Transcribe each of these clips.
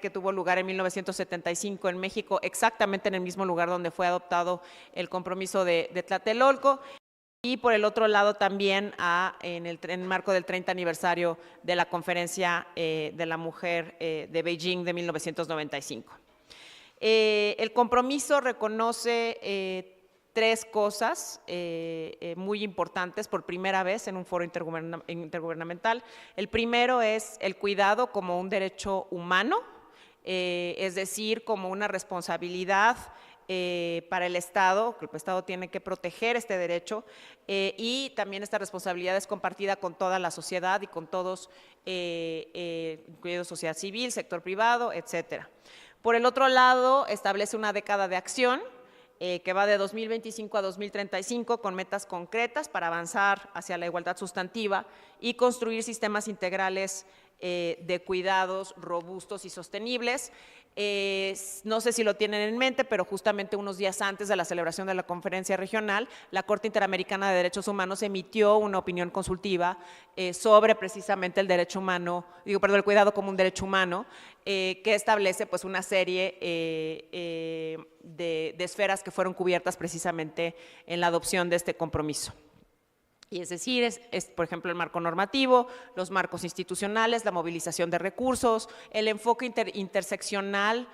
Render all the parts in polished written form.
que tuvo lugar en 1975 en México, exactamente en el mismo lugar donde fue adoptado el compromiso de Tlatelolco. Y por el otro lado también en el marco del 30 aniversario de la Conferencia de la Mujer de Beijing de 1995. El compromiso reconoce tres cosas muy importantes por primera vez en un foro intergubernamental. El primero es el cuidado como un derecho humano, es decir, como una responsabilidad para el Estado, que el Estado tiene que proteger este derecho y también esta responsabilidad es compartida con toda la sociedad y con todos, incluido sociedad civil, sector privado, etcétera. Por el otro lado, establece una década de acción que va de 2025 a 2035 con metas concretas para avanzar hacia la igualdad sustantiva y construir sistemas integrales de cuidados robustos y sostenibles. No sé si lo tienen en mente, pero justamente unos días antes de la celebración de la conferencia regional, la Corte Interamericana de Derechos Humanos emitió una opinión consultiva sobre precisamente el derecho humano, el cuidado como un derecho humano, que establece pues una serie de esferas que fueron cubiertas precisamente en la adopción de este compromiso. Y es decir, por ejemplo, el marco normativo, los marcos institucionales, la movilización de recursos, el enfoque interseccional,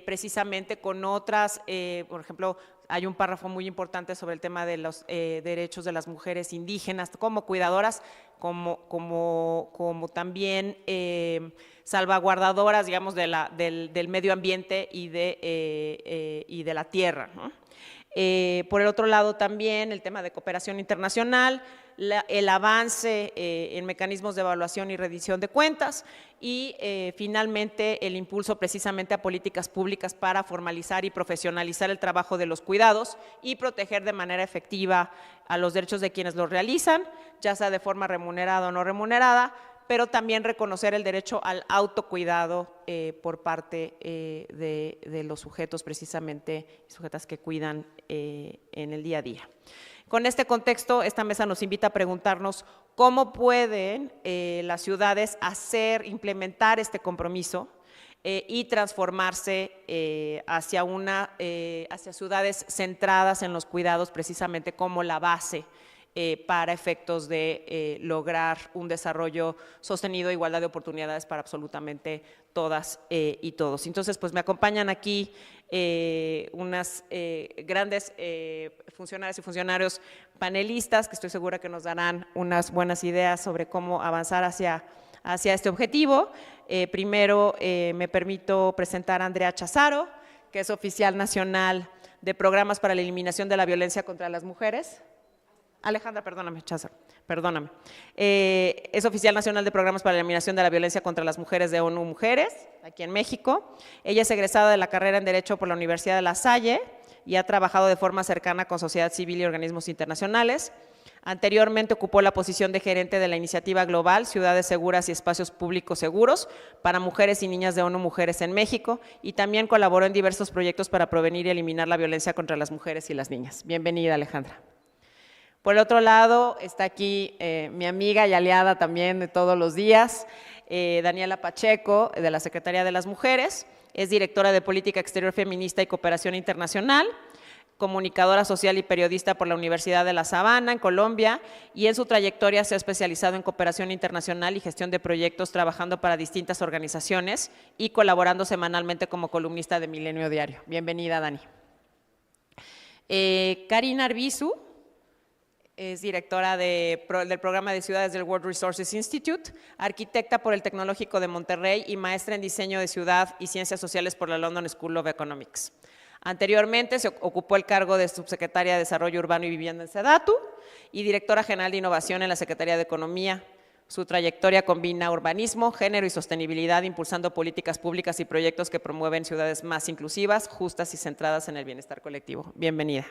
precisamente con otras, por ejemplo, hay un párrafo muy importante sobre el tema de los derechos de las mujeres indígenas como cuidadoras, como también salvaguardadoras, digamos, del medio ambiente y de la tierra, ¿no? Por el otro lado también el tema de cooperación internacional, el avance en mecanismos de evaluación y rendición de cuentas y finalmente el impulso precisamente a políticas públicas para formalizar y profesionalizar el trabajo de los cuidados y proteger de manera efectiva a los derechos de quienes los realizan, ya sea de forma remunerada o no remunerada, pero también reconocer el derecho al autocuidado por parte de los sujetos, precisamente sujetas que cuidan en el día a día. Con este contexto, esta mesa nos invita a preguntarnos cómo pueden las ciudades implementar este compromiso y transformarse hacia ciudades centradas en los cuidados, precisamente como la base para efectos de lograr un desarrollo sostenido e igualdad de oportunidades para absolutamente todas y todos. Entonces, pues me acompañan aquí unas grandes funcionarias y funcionarios panelistas que estoy segura que nos darán unas buenas ideas sobre cómo avanzar hacia este objetivo. Primero, me permito presentar a Andrea Chazaro, que es oficial nacional de programas para la eliminación de la violencia contra las mujeres. Alejandra, perdóname, Cházaro, perdóname. Es oficial nacional de programas para la eliminación de la violencia contra las mujeres de ONU Mujeres, aquí en México. Ella es egresada de la carrera en Derecho por la Universidad de La Salle y ha trabajado de forma cercana con sociedad civil y organismos internacionales. Anteriormente ocupó la posición de gerente de la iniciativa global Ciudades Seguras y Espacios Públicos Seguros para mujeres y niñas de ONU Mujeres en México y también colaboró en diversos proyectos para prevenir y eliminar la violencia contra las mujeres y las niñas. Bienvenida, Alejandra. Por el otro lado, está aquí mi amiga y aliada también de todos los días, Daniela Pacheco, de la Secretaría de las Mujeres, es directora de Política Exterior Feminista y Cooperación Internacional, comunicadora social y periodista por la Universidad de La Sabana, en Colombia, y en su trayectoria se ha especializado en cooperación internacional y gestión de proyectos, trabajando para distintas organizaciones y colaborando semanalmente como columnista de Milenio Diario. Bienvenida, Dani. Karina Arbizu es directora del programa de ciudades del World Resources Institute, arquitecta por el Tecnológico de Monterrey y maestra en diseño de ciudad y ciencias sociales por la London School of Economics. Anteriormente se ocupó el cargo de subsecretaria de Desarrollo Urbano y Vivienda en SEDATU y directora general de Innovación en la Secretaría de Economía. Su trayectoria combina urbanismo, género y sostenibilidad, impulsando políticas públicas y proyectos que promueven ciudades más inclusivas, justas y centradas en el bienestar colectivo. Bienvenida.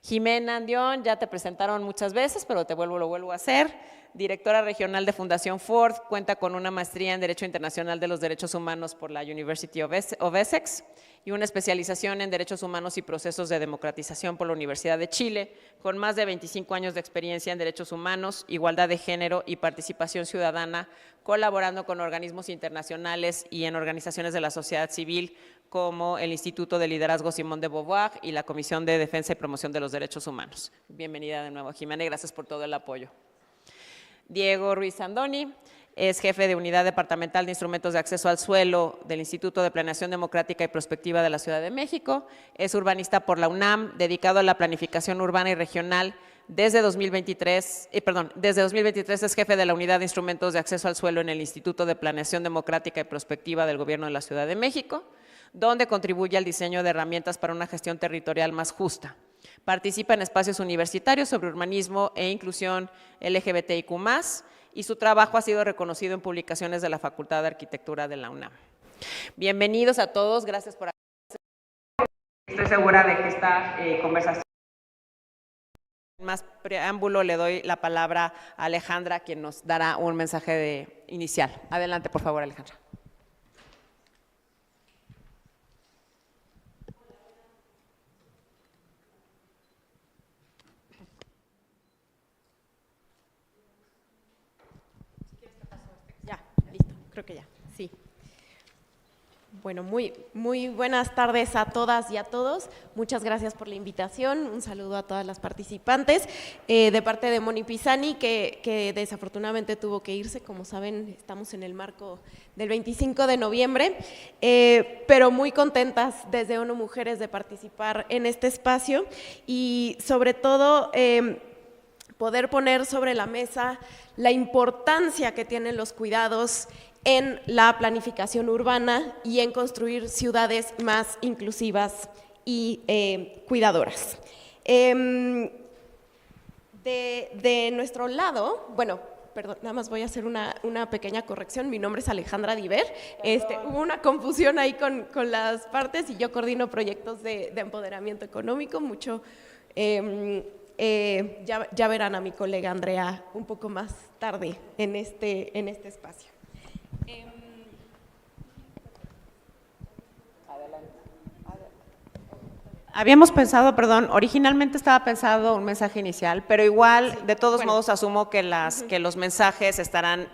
Jimena Andión, ya te presentaron muchas veces, pero lo vuelvo a hacer. Directora regional de Fundación Ford, cuenta con una maestría en Derecho Internacional de los Derechos Humanos por la University of Essex y una especialización en Derechos Humanos y Procesos de Democratización por la Universidad de Chile, con más de 25 años de experiencia en Derechos Humanos, Igualdad de Género y Participación Ciudadana, colaborando con organismos internacionales y en organizaciones de la sociedad civil como el Instituto de Liderazgo Simone de Beauvoir y la Comisión de Defensa y Promoción de los Derechos Humanos. Bienvenida de nuevo, Jimena, y gracias por todo el apoyo. Diego Ruiz Andoni es jefe de Unidad Departamental de Instrumentos de Acceso al Suelo del Instituto de Planeación Democrática y Prospectiva de la Ciudad de México. Es urbanista por la UNAM, dedicado a la planificación urbana y regional. Desde 2023 es jefe de la Unidad de Instrumentos de Acceso al Suelo en el Instituto de Planeación Democrática y Prospectiva del Gobierno de la Ciudad de México, donde contribuye al diseño de herramientas para una gestión territorial más justa. Participa en espacios universitarios sobre urbanismo e inclusión LGBTIQ+, y su trabajo ha sido reconocido en publicaciones de la Facultad de Arquitectura de la UNAM. Bienvenidos a todos, gracias por acompañarnos. Estoy segura de que esta conversación… Sin más preámbulo, le doy la palabra a Alejandra, quien nos dará un mensaje inicial. Adelante, por favor, Alejandra. Creo que ya, sí. Bueno, muy buenas tardes a todas y a todos. Muchas gracias por la invitación. Un saludo a todas las participantes. De parte de Moni Pisani, que desafortunadamente tuvo que irse. Como saben, estamos en el marco del 25 de noviembre, pero muy contentas desde ONU Mujeres de participar en este espacio y sobre todo… poder poner sobre la mesa la importancia que tienen los cuidados en la planificación urbana y en construir ciudades más inclusivas y cuidadoras. De nuestro lado, bueno, perdón, nada más voy a hacer una pequeña corrección. Mi nombre es Alejandra Diver. Hubo una confusión ahí con las partes y yo coordino proyectos de empoderamiento económico. Ya verán a mi colega Andrea un poco más tarde en este espacio. Habíamos pensado, originalmente estaba pensado un mensaje inicial, pero igual, de todos modos, asumo que los mensajes estarán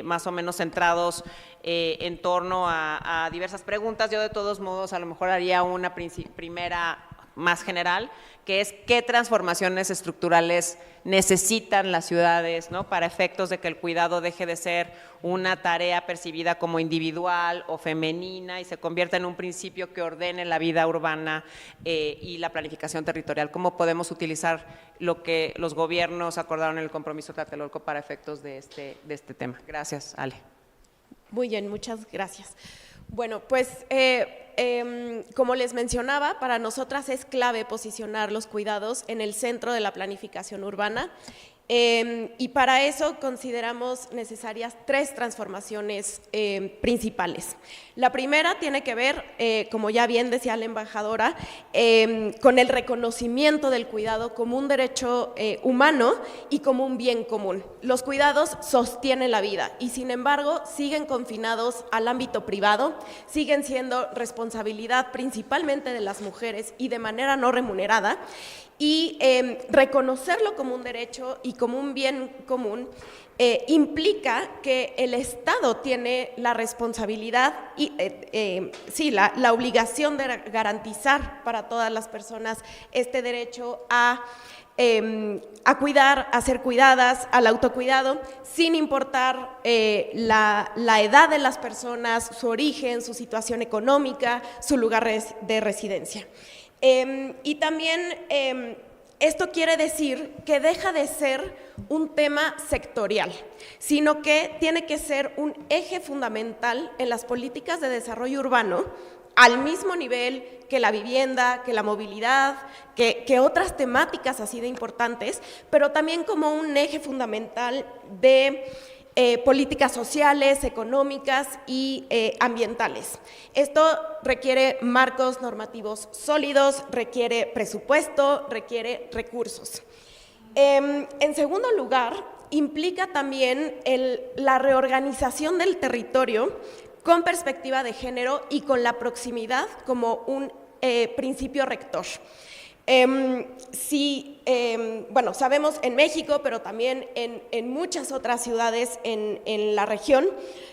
más o menos centrados en torno a diversas preguntas. Yo, de todos modos, a lo mejor haría una primera más general, que es qué transformaciones estructurales necesitan las ciudades, ¿no?, para efectos de que el cuidado deje de ser una tarea percibida como individual o femenina y se convierta en un principio que ordene la vida urbana y la planificación territorial. ¿Cómo podemos utilizar lo que los gobiernos acordaron en el compromiso Tlatelolco para efectos de este tema? Gracias, Ale. Muy bien, muchas gracias. Bueno, pues como les mencionaba, para nosotras es clave posicionar los cuidados en el centro de la planificación urbana y para eso consideramos necesarias 3 transformaciones principales. La primera tiene que ver, como ya bien decía la embajadora, con el reconocimiento del cuidado como un derecho humano y como un bien común. Los cuidados sostienen la vida y, sin embargo, siguen confinados al ámbito privado, siguen siendo responsabilidad principalmente de las mujeres y de manera no remunerada, y reconocerlo como un derecho y como un bien común implica que el Estado tiene la responsabilidad y la obligación de garantizar para todas las personas este derecho a cuidar, a ser cuidadas, al autocuidado, sin importar la edad de las personas, su origen, su situación económica, su lugar de residencia. Y también esto quiere decir que deja de ser un tema sectorial, sino que tiene que ser un eje fundamental en las políticas de desarrollo urbano, al mismo nivel que la vivienda, que la movilidad, que otras temáticas así de importantes, pero también como un eje fundamental de políticas sociales, económicas y ambientales. Esto requiere marcos normativos sólidos, requiere presupuesto, requiere recursos. En segundo lugar, implica también la reorganización del territorio con perspectiva de género y con la proximidad como un principio rector. Bueno, sabemos en México, pero también en muchas otras ciudades en la región,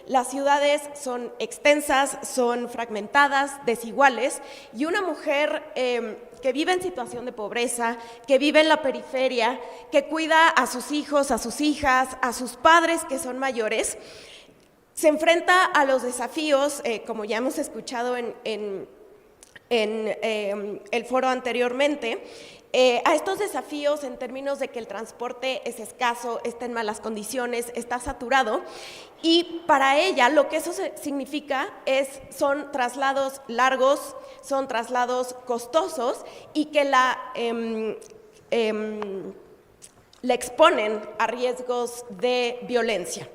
las ciudades son extensas, son fragmentadas, desiguales, y una mujer que vive en situación de pobreza, que vive en la periferia, que cuida a sus hijos, a sus hijas, a sus padres que son mayores, se enfrenta a los desafíos, como ya hemos escuchado en el foro anteriormente, a estos desafíos en términos de que el transporte es escaso, está en malas condiciones, está saturado, y para ella lo que eso significa son traslados largos, son traslados costosos y que la exponen a riesgos de violencia.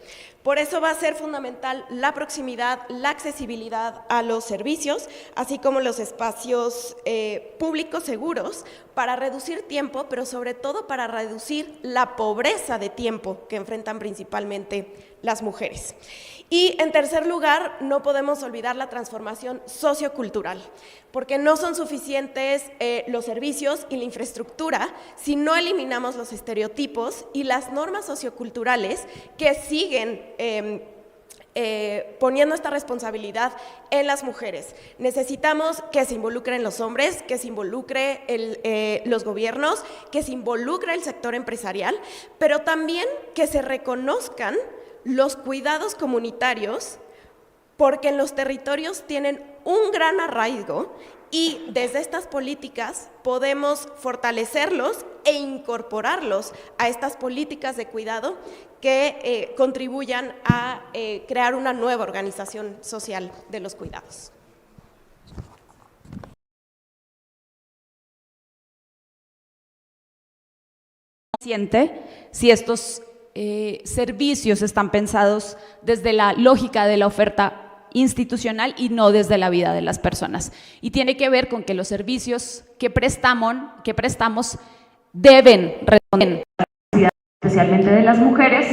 Por eso va a ser fundamental la proximidad, la accesibilidad a los servicios, así como los espacios públicos seguros para reducir tiempo, pero sobre todo para reducir la pobreza de tiempo que enfrentan principalmente las mujeres. Y en tercer lugar, no podemos olvidar la transformación sociocultural, porque no son suficientes los servicios y la infraestructura si no eliminamos los estereotipos y las normas socioculturales que siguen poniendo esta responsabilidad en las mujeres. Necesitamos que se involucren los hombres, que se involucre los gobiernos, que se involucre el sector empresarial, pero también que se reconozcan los cuidados comunitarios, porque en los territorios tienen un gran arraigo y desde estas políticas podemos fortalecerlos e incorporarlos a estas políticas de cuidado que contribuyan a crear una nueva organización social de los cuidados. Si estos servicios están pensados desde la lógica de la oferta institucional y no desde la vida de las personas. Y tiene que ver con que los servicios que prestamos deben responder a la necesidad, especialmente de las mujeres,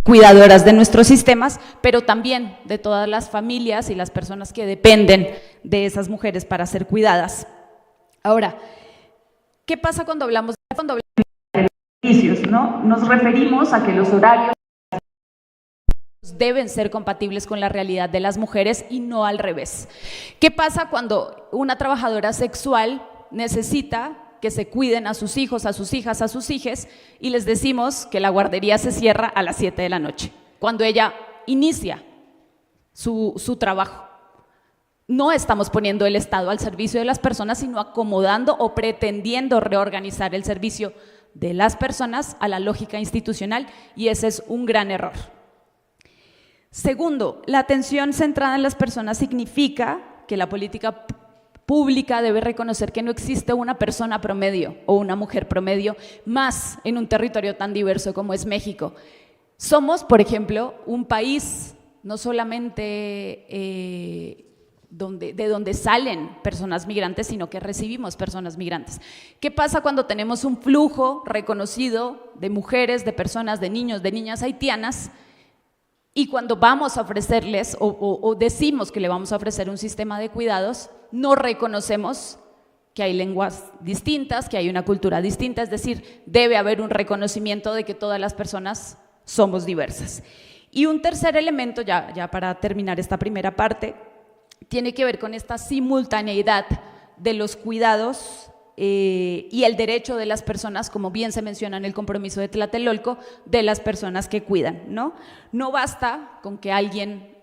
cuidadoras de nuestros sistemas, pero también de todas las familias y las personas que dependen de esas mujeres para ser cuidadas. Ahora, ¿qué pasa cuando hablamos de servicios, ¿no? Nos referimos a que los horarios deben ser compatibles con la realidad de las mujeres y no al revés. ¿Qué pasa cuando una trabajadora sexual necesita que se cuiden a sus hijos, a sus hijas, a sus hijes y les decimos que la guardería se cierra a las 7 de la noche, cuando ella inicia su trabajo? No estamos poniendo el Estado al servicio de las personas, sino acomodando o pretendiendo reorganizar el servicio de las personas a la lógica institucional, y ese es un gran error. Segundo, la atención centrada en las personas significa que la política pública debe reconocer que no existe una persona promedio o una mujer promedio más en un territorio tan diverso como es México. Somos, por ejemplo, un país no solamente de donde salen personas migrantes, sino que recibimos personas migrantes. ¿Qué pasa cuando tenemos un flujo reconocido de mujeres, de personas, de niños, de niñas haitianas, y cuando vamos a ofrecerles o decimos que le vamos a ofrecer un sistema de cuidados, no reconocemos que hay lenguas distintas, que hay una cultura distinta? Es decir, debe haber un reconocimiento de que todas las personas somos diversas. Y un tercer elemento, ya para terminar esta primera parte, tiene que ver con esta simultaneidad de los cuidados y el derecho de las personas, como bien se menciona en el compromiso de Tlatelolco, de las personas que cuidan, ¿no? No basta con que alguien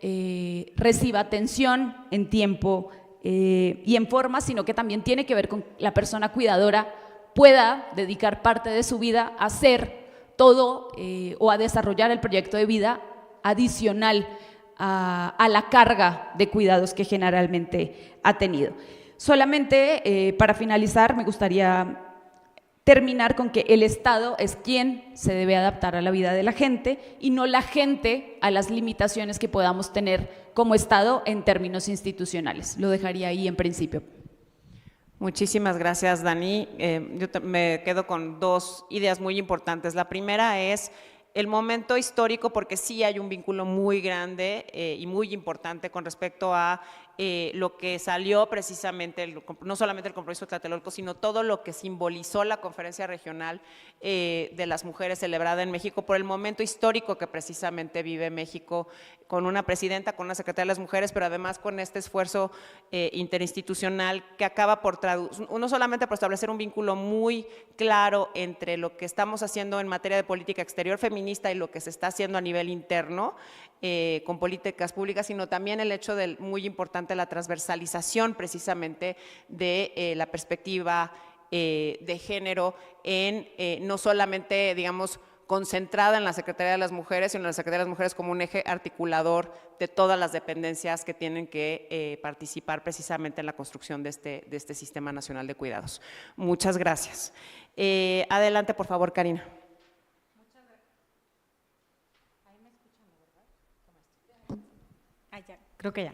reciba atención en tiempo y en forma, sino que también tiene que ver con que la persona cuidadora pueda dedicar parte de su vida a hacer todo o a desarrollar el proyecto de vida adicional a la carga de cuidados que generalmente ha tenido. Solamente para finalizar me gustaría terminar con que el Estado es quien se debe adaptar a la vida de la gente y no la gente a las limitaciones que podamos tener como Estado en términos institucionales. Lo dejaría ahí en principio. Muchísimas gracias, Dani. Me quedo con dos ideas muy importantes. La primera es el momento histórico, porque sí hay un vínculo muy grande y muy importante con respecto a lo que salió precisamente, no solamente el compromiso de Tlatelolco, sino todo lo que simbolizó la conferencia regional de las mujeres celebrada en México, por el momento histórico que precisamente vive México, con una presidenta, con una secretaria de las mujeres, pero además con este esfuerzo interinstitucional que acaba por no solamente por establecer un vínculo muy claro entre lo que estamos haciendo en materia de política exterior feminista y lo que se está haciendo a nivel interno, con políticas públicas, sino también el hecho de, muy importante, la transversalización precisamente de la perspectiva de género en no solamente, digamos, concentrada en la Secretaría de las Mujeres, sino en la Secretaría de las Mujeres como un eje articulador de todas las dependencias que tienen que participar precisamente en la construcción de este Sistema Nacional de Cuidados. Muchas gracias. Adelante, por favor, Karina. Creo que ya.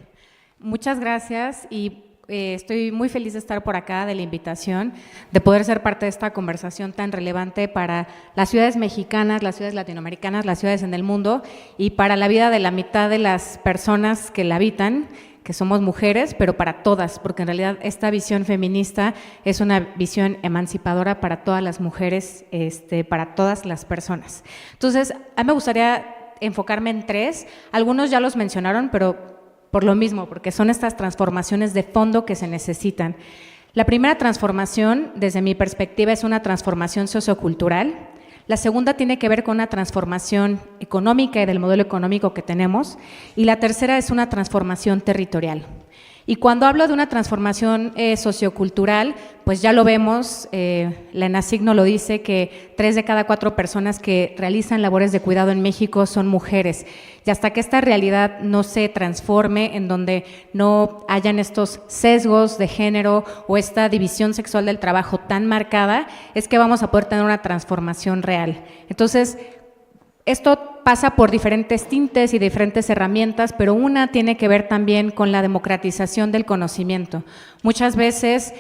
Muchas gracias y estoy muy feliz de estar por acá, de la invitación, de poder ser parte de esta conversación tan relevante para las ciudades mexicanas, las ciudades latinoamericanas, las ciudades en el mundo y para la vida de la mitad de las personas que la habitan, que somos mujeres, pero para todas, porque en realidad esta visión feminista es una visión emancipadora para todas las mujeres, para todas las personas. Entonces, a mí me gustaría enfocarme en tres, algunos ya los mencionaron, pero por lo mismo, porque son estas transformaciones de fondo que se necesitan. La primera transformación, desde mi perspectiva, es una transformación sociocultural. La segunda tiene que ver con una transformación económica y del modelo económico que tenemos. Y la tercera es una transformación territorial. Y cuando hablo de una transformación sociocultural, pues ya lo vemos, la ENACIG nos lo dice, que 3 de cada 4 personas que realizan labores de cuidado en México son mujeres. Y hasta que esta realidad no se transforme, en donde no hayan estos sesgos de género o esta división sexual del trabajo tan marcada, es que vamos a poder tener una transformación real. Entonces, esto pasa por diferentes tintes y diferentes herramientas, pero una tiene que ver también con la democratización del conocimiento. Muchas veces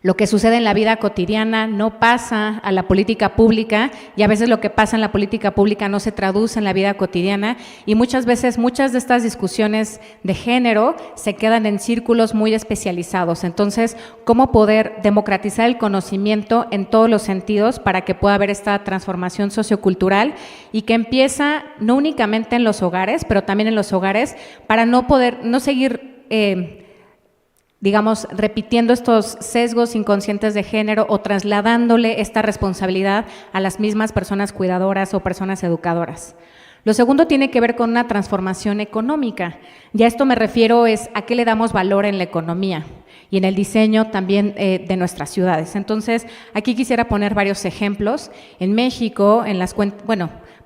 lo que sucede en la vida cotidiana no pasa a la política pública y a veces lo que pasa en la política pública no se traduce en la vida cotidiana y muchas veces muchas de estas discusiones de género se quedan en círculos muy especializados. Entonces, ¿cómo poder democratizar el conocimiento en todos los sentidos para que pueda haber esta transformación sociocultural y que empieza no únicamente en los hogares, pero también en los hogares para no seguir digamos, repitiendo estos sesgos inconscientes de género o trasladándole esta responsabilidad a las mismas personas cuidadoras o personas educadoras. Lo segundo tiene que ver con una transformación económica. Ya esto me refiero es a qué le damos valor en la economía y en el diseño también de nuestras ciudades. Entonces, aquí quisiera poner varios ejemplos. En México, en las cuentas,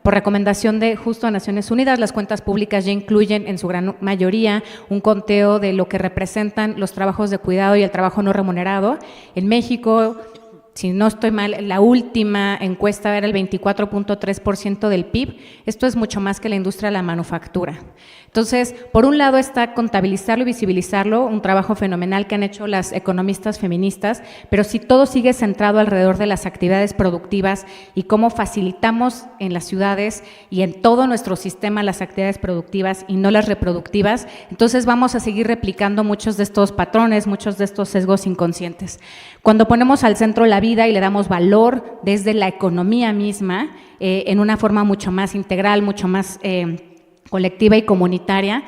por recomendación de justo Naciones Unidas, las cuentas públicas ya incluyen en su gran mayoría un conteo de lo que representan los trabajos de cuidado y el trabajo no remunerado. En México, si no estoy mal, la última encuesta era el 24.3% del PIB. Esto es mucho más que la industria de la manufactura. Entonces, por un lado está contabilizarlo y visibilizarlo, un trabajo fenomenal que han hecho las economistas feministas, pero si todo sigue centrado alrededor de las actividades productivas y cómo facilitamos en las ciudades y en todo nuestro sistema las actividades productivas y no las reproductivas, entonces vamos a seguir replicando muchos de estos patrones, muchos de estos sesgos inconscientes. Cuando ponemos al centro la vida y le damos valor desde la economía misma, en una forma mucho más integral, mucho más colectiva y comunitaria,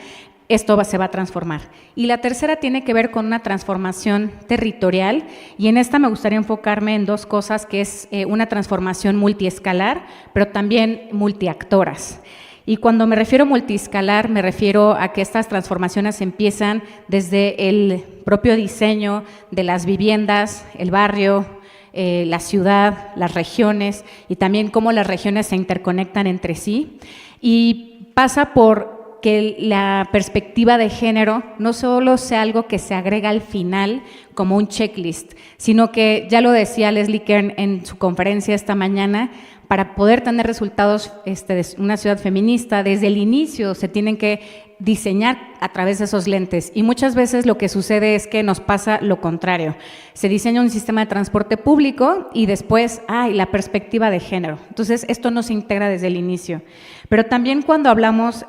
esto se va a transformar. Y la tercera tiene que ver con una transformación territorial y en esta me gustaría enfocarme en dos cosas, que es una transformación multiescalar, pero también multiactoras. Y cuando me refiero a multiescalar, me refiero a que estas transformaciones empiezan desde el propio diseño de las viviendas, el barrio, la ciudad, las regiones y también cómo las regiones se interconectan entre sí. Y pasa por que la perspectiva de género no solo sea algo que se agrega al final como un checklist, sino que, ya lo decía Leslie Kern en su conferencia esta mañana, para poder tener resultados de una ciudad feminista, desde el inicio se tienen que diseñar a través de esos lentes. Y muchas veces lo que sucede es que nos pasa lo contrario. Se diseña un sistema de transporte público y después, la perspectiva de género. Entonces, esto no se integra desde el inicio. Pero también cuando hablamos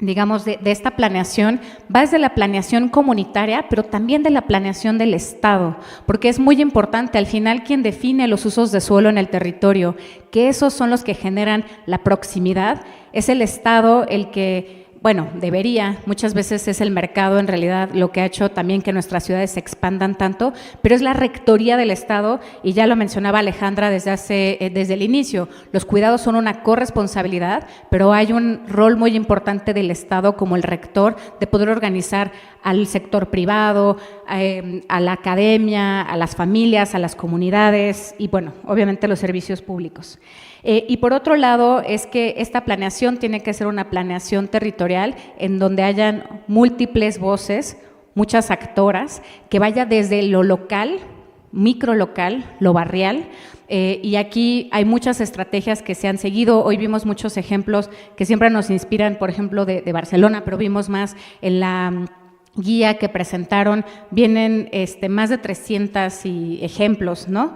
digamos, de esta planeación, va desde la planeación comunitaria, pero también de la planeación del Estado, porque es muy importante, al final, quien define los usos de suelo en el territorio, que esos son los que generan la proximidad, es el Estado el que, bueno, debería, muchas veces es el mercado en realidad lo que ha hecho también que nuestras ciudades se expandan tanto, pero es la rectoría del Estado, y ya lo mencionaba Alejandra desde el inicio, los cuidados son una corresponsabilidad, pero hay un rol muy importante del Estado como el rector de poder organizar al sector privado, a la academia, a las familias, a las comunidades y, bueno, obviamente los servicios públicos. Y por otro lado, es que esta planeación tiene que ser una planeación territorial en donde hayan múltiples voces, muchas actoras, que vaya desde lo local, microlocal, lo barrial, y aquí hay muchas estrategias que se han seguido. Hoy vimos muchos ejemplos que siempre nos inspiran, por ejemplo, de Barcelona, pero vimos más en la guía que presentaron, vienen más de 300 ejemplos, ¿no?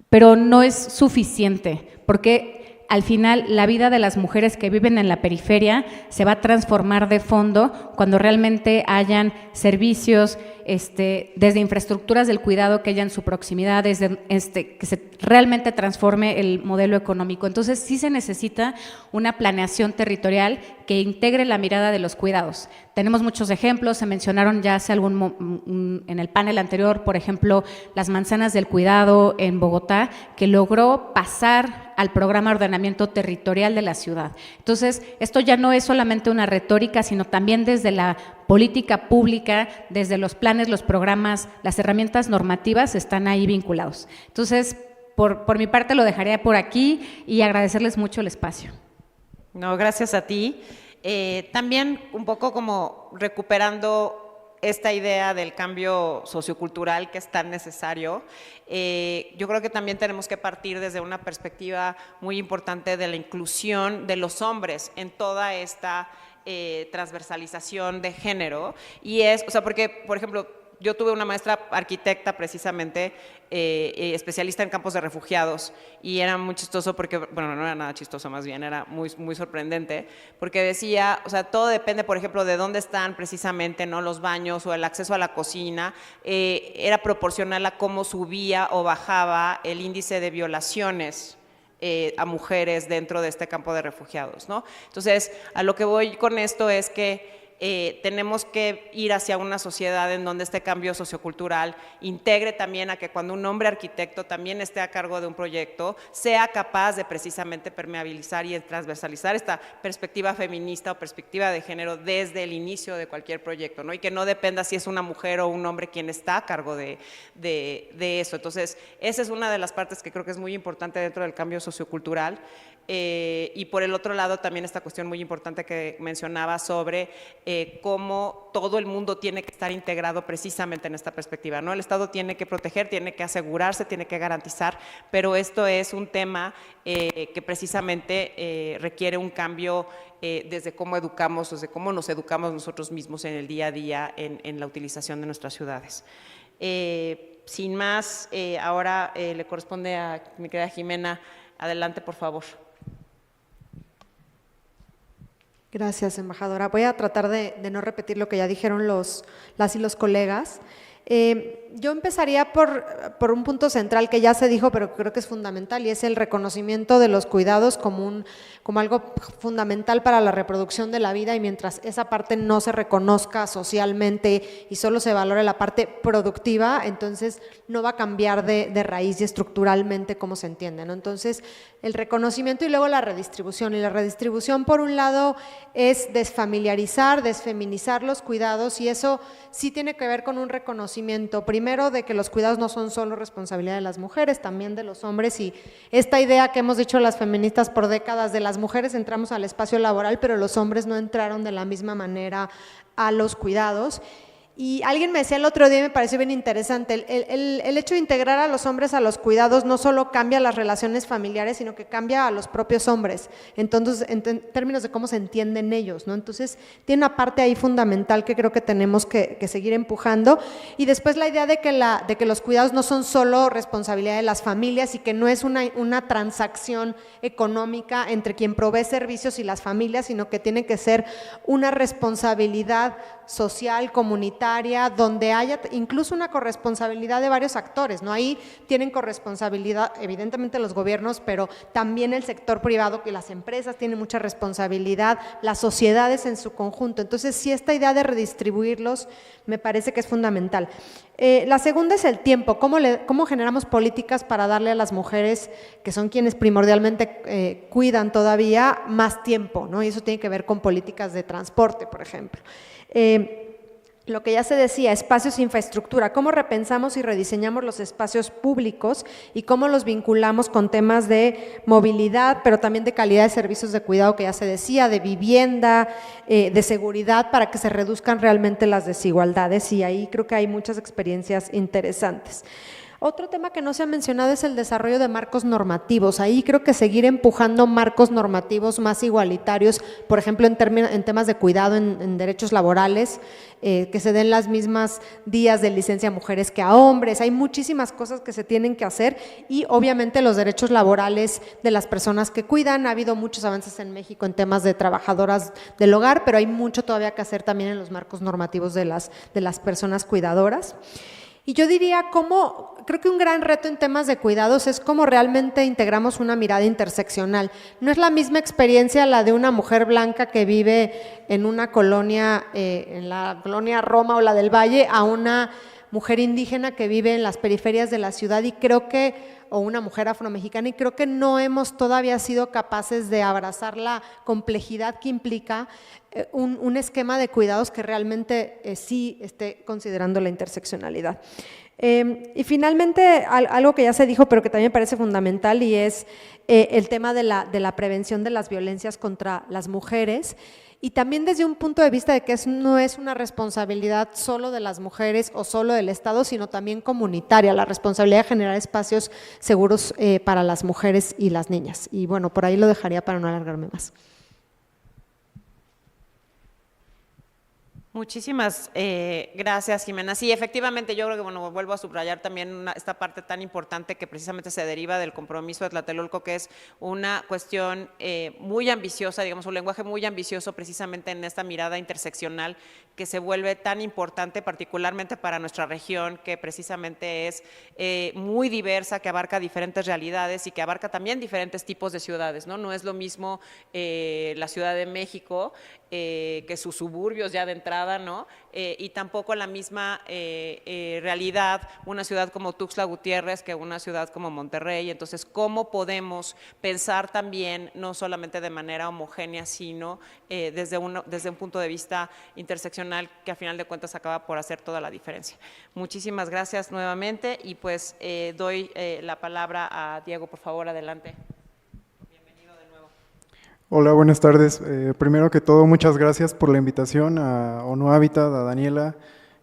Pero no es suficiente, porque al final la vida de las mujeres que viven en la periferia se va a transformar de fondo cuando realmente hayan servicios, desde infraestructuras del cuidado que haya en su proximidad, desde que se realmente transforme el modelo económico. Entonces sí se necesita una planeación territorial que integre la mirada de los cuidados. Tenemos muchos ejemplos, se mencionaron ya hace en el panel anterior, por ejemplo, las manzanas del cuidado en Bogotá, que logró pasar al programa de ordenamiento territorial de la ciudad. Entonces, esto ya no es solamente una retórica, sino también desde la política pública, desde los planes, los programas, las herramientas normativas están ahí vinculados. Entonces, por mi parte lo dejaría por aquí y agradecerles mucho el espacio. No, gracias a ti. También un poco como recuperando esta idea del cambio sociocultural que es tan necesario, yo creo que también tenemos que partir desde una perspectiva muy importante de la inclusión de los hombres en toda esta transversalización de género, y porque, por ejemplo, yo tuve una maestra arquitecta precisamente, especialista en campos de refugiados, y era muy chistoso porque, bueno, no era nada chistoso, más bien era muy, muy sorprendente, porque decía, todo depende, por ejemplo, de dónde están precisamente, ¿no?, los baños o el acceso a la cocina, era proporcional a cómo subía o bajaba el índice de violaciones a mujeres dentro de este campo de refugiados, ¿no? Entonces, a lo que voy con esto es que tenemos que ir hacia una sociedad en donde este cambio sociocultural integre también a que cuando un hombre arquitecto también esté a cargo de un proyecto, sea capaz de precisamente permeabilizar y transversalizar esta perspectiva feminista o perspectiva de género desde el inicio de cualquier proyecto, ¿no? Y que no dependa si es una mujer o un hombre quien está a cargo de eso. Entonces, esa es una de las partes que creo que es muy importante dentro del cambio sociocultural. Y por el otro lado también esta cuestión muy importante que mencionaba sobre cómo todo el mundo tiene que estar integrado precisamente en esta perspectiva, ¿no? El Estado tiene que proteger, tiene que asegurarse, tiene que garantizar, pero esto es un tema que precisamente requiere un cambio desde cómo educamos, desde cómo nos educamos nosotros mismos en el día a día en la utilización de nuestras ciudades. Sin más, ahora le corresponde a mi querida Jimena. Adelante, por favor. Gracias, embajadora. Voy a tratar de no repetir lo que ya dijeron las y los colegas. Yo empezaría por un punto central que ya se dijo, pero creo que es fundamental, y es el reconocimiento de los cuidados como algo fundamental para la reproducción de la vida, y mientras esa parte no se reconozca socialmente y solo se valore la parte productiva, entonces no va a cambiar de raíz y estructuralmente cómo se entiende, ¿no? Entonces, el reconocimiento y luego la redistribución. Y la redistribución, por un lado, es desfamiliarizar, desfeminizar los cuidados, y eso sí tiene que ver con un reconocimiento primero primero de que los cuidados no son solo responsabilidad de las mujeres, también de los hombres, y esta idea que hemos dicho las feministas por décadas de las mujeres entramos al espacio laboral, pero los hombres no entraron de la misma manera a los cuidados. Y alguien me decía el otro día y me pareció bien interesante, el hecho de integrar a los hombres a los cuidados no solo cambia las relaciones familiares, sino que cambia a los propios hombres, entonces en términos de cómo se entienden ellos, ¿no? Entonces tiene una parte ahí fundamental que creo que tenemos que seguir empujando. Y después la idea de que los cuidados no son solo responsabilidad de las familias y que no es una transacción económica entre quien provee servicios y las familias, sino que tiene que ser una responsabilidad social, comunitaria, donde haya incluso una corresponsabilidad de varios actores, ¿no? Ahí tienen corresponsabilidad, evidentemente los gobiernos, pero también el sector privado, que las empresas tienen mucha responsabilidad, las sociedades en su conjunto. Entonces, sí, esta idea de redistribuirlos me parece que es fundamental. La segunda es el tiempo, cómo generamos políticas para darle a las mujeres, que son quienes primordialmente cuidan todavía, más tiempo, ¿no? Y eso tiene que ver con políticas de transporte, por ejemplo. Lo que ya se decía, espacios e infraestructura, cómo repensamos y rediseñamos los espacios públicos y cómo los vinculamos con temas de movilidad, pero también de calidad de servicios de cuidado, que ya se decía, de vivienda, de seguridad, para que se reduzcan realmente las desigualdades, y ahí creo que hay muchas experiencias interesantes. Otro tema que no se ha mencionado es el desarrollo de marcos normativos. Ahí creo que seguir empujando marcos normativos más igualitarios, por ejemplo, en temas de cuidado, en derechos laborales, que se den las mismas días de licencia a mujeres que a hombres. Hay muchísimas cosas que se tienen que hacer, y obviamente los derechos laborales de las personas que cuidan. Ha habido muchos avances en México en temas de trabajadoras del hogar, pero hay mucho todavía que hacer también en los marcos normativos de las personas cuidadoras. Y yo diría creo que un gran reto en temas de cuidados es cómo realmente integramos una mirada interseccional. No es la misma experiencia la de una mujer blanca que vive en una colonia, en la colonia Roma o la del Valle, a una mujer indígena que vive en las periferias de la ciudad, o una mujer afromexicana, y creo que no hemos todavía sido capaces de abrazar la complejidad que implica un esquema de cuidados que realmente sí esté considerando la interseccionalidad. Y finalmente, algo que ya se dijo, pero que también me parece fundamental, y es el tema de la prevención de las violencias contra las mujeres, y también desde un punto de vista de que no es una responsabilidad solo de las mujeres o solo del Estado, sino también comunitaria, la responsabilidad de generar espacios seguros para las mujeres y las niñas. Y bueno, por ahí lo dejaría para no alargarme más. Muchísimas gracias, Jimena. Sí, efectivamente, yo creo que, bueno, vuelvo a subrayar también esta parte tan importante que precisamente se deriva del compromiso de Tlatelolco, que es una cuestión muy ambiciosa, digamos, un lenguaje muy ambicioso precisamente en esta mirada interseccional que se vuelve tan importante, particularmente para nuestra región, que precisamente es muy diversa, que abarca diferentes realidades y que abarca también diferentes tipos de ciudades, ¿no? No es lo mismo la Ciudad de México que sus suburbios ya de entrada, ¿no? Y tampoco la misma realidad una ciudad como Tuxtla Gutiérrez que una ciudad como Monterrey. Entonces, ¿cómo podemos pensar también, no solamente de manera homogénea, sino desde un punto de vista interseccional que a final de cuentas acaba por hacer toda la diferencia? Muchísimas gracias nuevamente, y pues doy la palabra a Diego, por favor, adelante. Hola, buenas tardes. Primero que todo, muchas gracias por la invitación a ONU Hábitat, a Daniela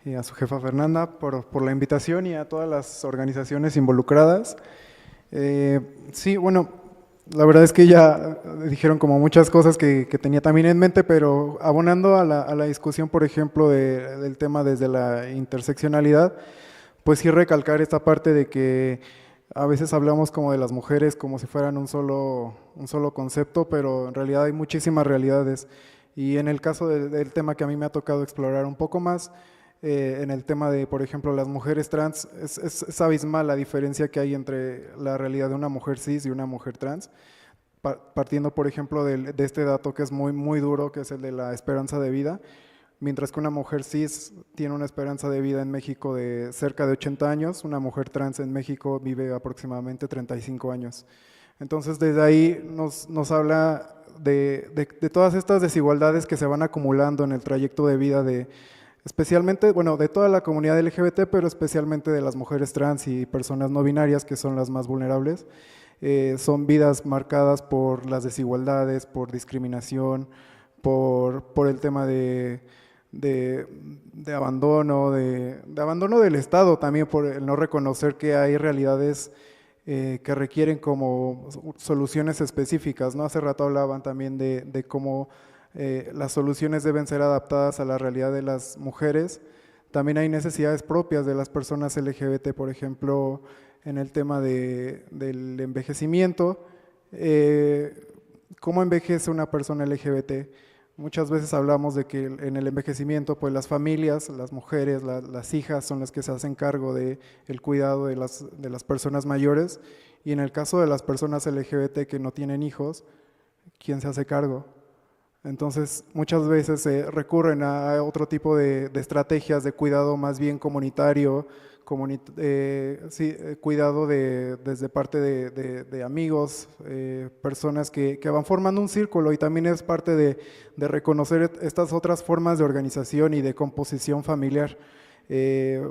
y a su jefa Fernanda por la invitación, y a todas las organizaciones involucradas. Sí, bueno, la verdad es que ya dijeron como muchas cosas que tenía también en mente, pero abonando a la discusión, por ejemplo, del tema desde la interseccionalidad, pues sí recalcar esta parte de que a veces hablamos como de las mujeres como si fueran un solo concepto, pero en realidad hay muchísimas realidades. Y en el caso del tema que a mí me ha tocado explorar un poco más, en el tema de, por ejemplo, las mujeres trans, es abismal la diferencia que hay entre la realidad de una mujer cis y una mujer trans, partiendo, por ejemplo, de este dato que es muy, muy duro, que es el de la esperanza de vida. Mientras que una mujer cis tiene una esperanza de vida en México de cerca de 80 años, una mujer trans en México vive aproximadamente 35 años. Entonces, desde ahí nos habla de todas estas desigualdades que se van acumulando en el trayecto de vida de especialmente, bueno, de toda la comunidad LGBT, pero especialmente de las mujeres trans y personas no binarias, que son las más vulnerables. Son vidas marcadas por las desigualdades, por discriminación, por el tema de abandono, de abandono del Estado también, por el no reconocer que hay realidades que requieren como soluciones específicas, ¿no? Hace rato hablaban también de cómo las soluciones deben ser adaptadas a la realidad de las mujeres. También hay necesidades propias de las personas LGBT, por ejemplo, en el tema del envejecimiento. ¿Cómo envejece una persona LGBT? Muchas veces hablamos de que en el envejecimiento, pues las familias, las mujeres, las hijas son las que se hacen cargo del cuidado de las personas mayores, y en el caso de las personas LGBT que no tienen hijos, ¿quién se hace cargo? Entonces, muchas veces recurren a otro tipo de estrategias de cuidado más bien comunitario, cuidado desde parte de amigos, personas que van formando un círculo, y también es parte de reconocer estas otras formas de organización y de composición familiar.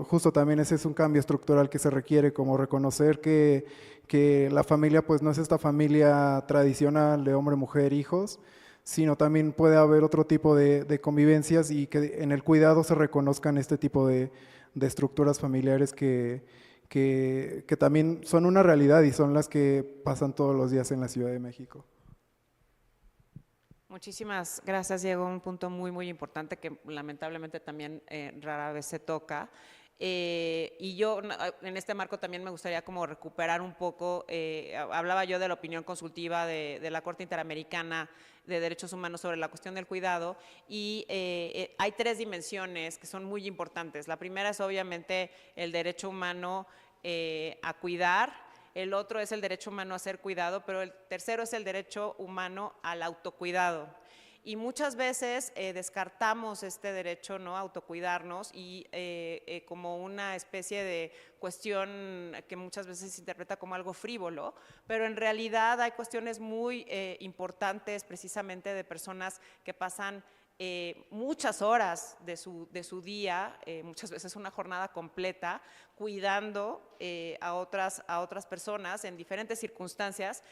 Justo también ese es un cambio estructural que se requiere, como reconocer que la familia pues no es esta familia tradicional de hombre, mujer, hijos, sino también puede haber otro tipo de convivencias, y que en el cuidado se reconozcan este tipo de estructuras familiares que también son una realidad y son las que pasan todos los días en la Ciudad de México. Muchísimas gracias, Diego. Un punto muy, muy importante que lamentablemente también rara vez se toca. Y yo en este marco también me gustaría como recuperar un poco, hablaba yo de la opinión consultiva de la Corte Interamericana de Derechos Humanos sobre la cuestión del cuidado, y hay 3 dimensiones que son muy importantes. La primera es obviamente el derecho humano a cuidar, el otro es el derecho humano a ser cuidado, pero el tercero es el derecho humano al autocuidado. Y muchas veces descartamos este derecho, ¿no?, a autocuidarnos, y como una especie de cuestión que muchas veces se interpreta como algo frívolo, pero en realidad hay cuestiones muy importantes precisamente de personas que pasan muchas horas de su día, muchas veces una jornada completa, cuidando a otras personas en diferentes circunstancias,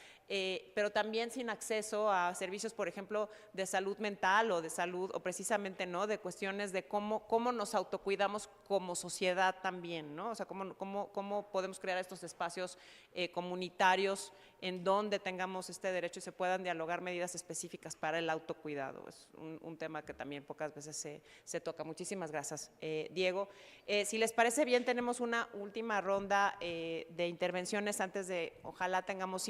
pero también sin acceso a servicios, por ejemplo, de salud mental o de salud, o precisamente, ¿no?, de cuestiones de cómo nos autocuidamos como sociedad también, ¿no? O sea, cómo podemos crear estos espacios comunitarios en donde tengamos este derecho y se puedan dialogar medidas específicas para el autocuidado. Es un tema que también pocas veces se toca. Muchísimas gracias, Diego. Si les parece bien, tenemos una última ronda de intervenciones antes de, ojalá tengamos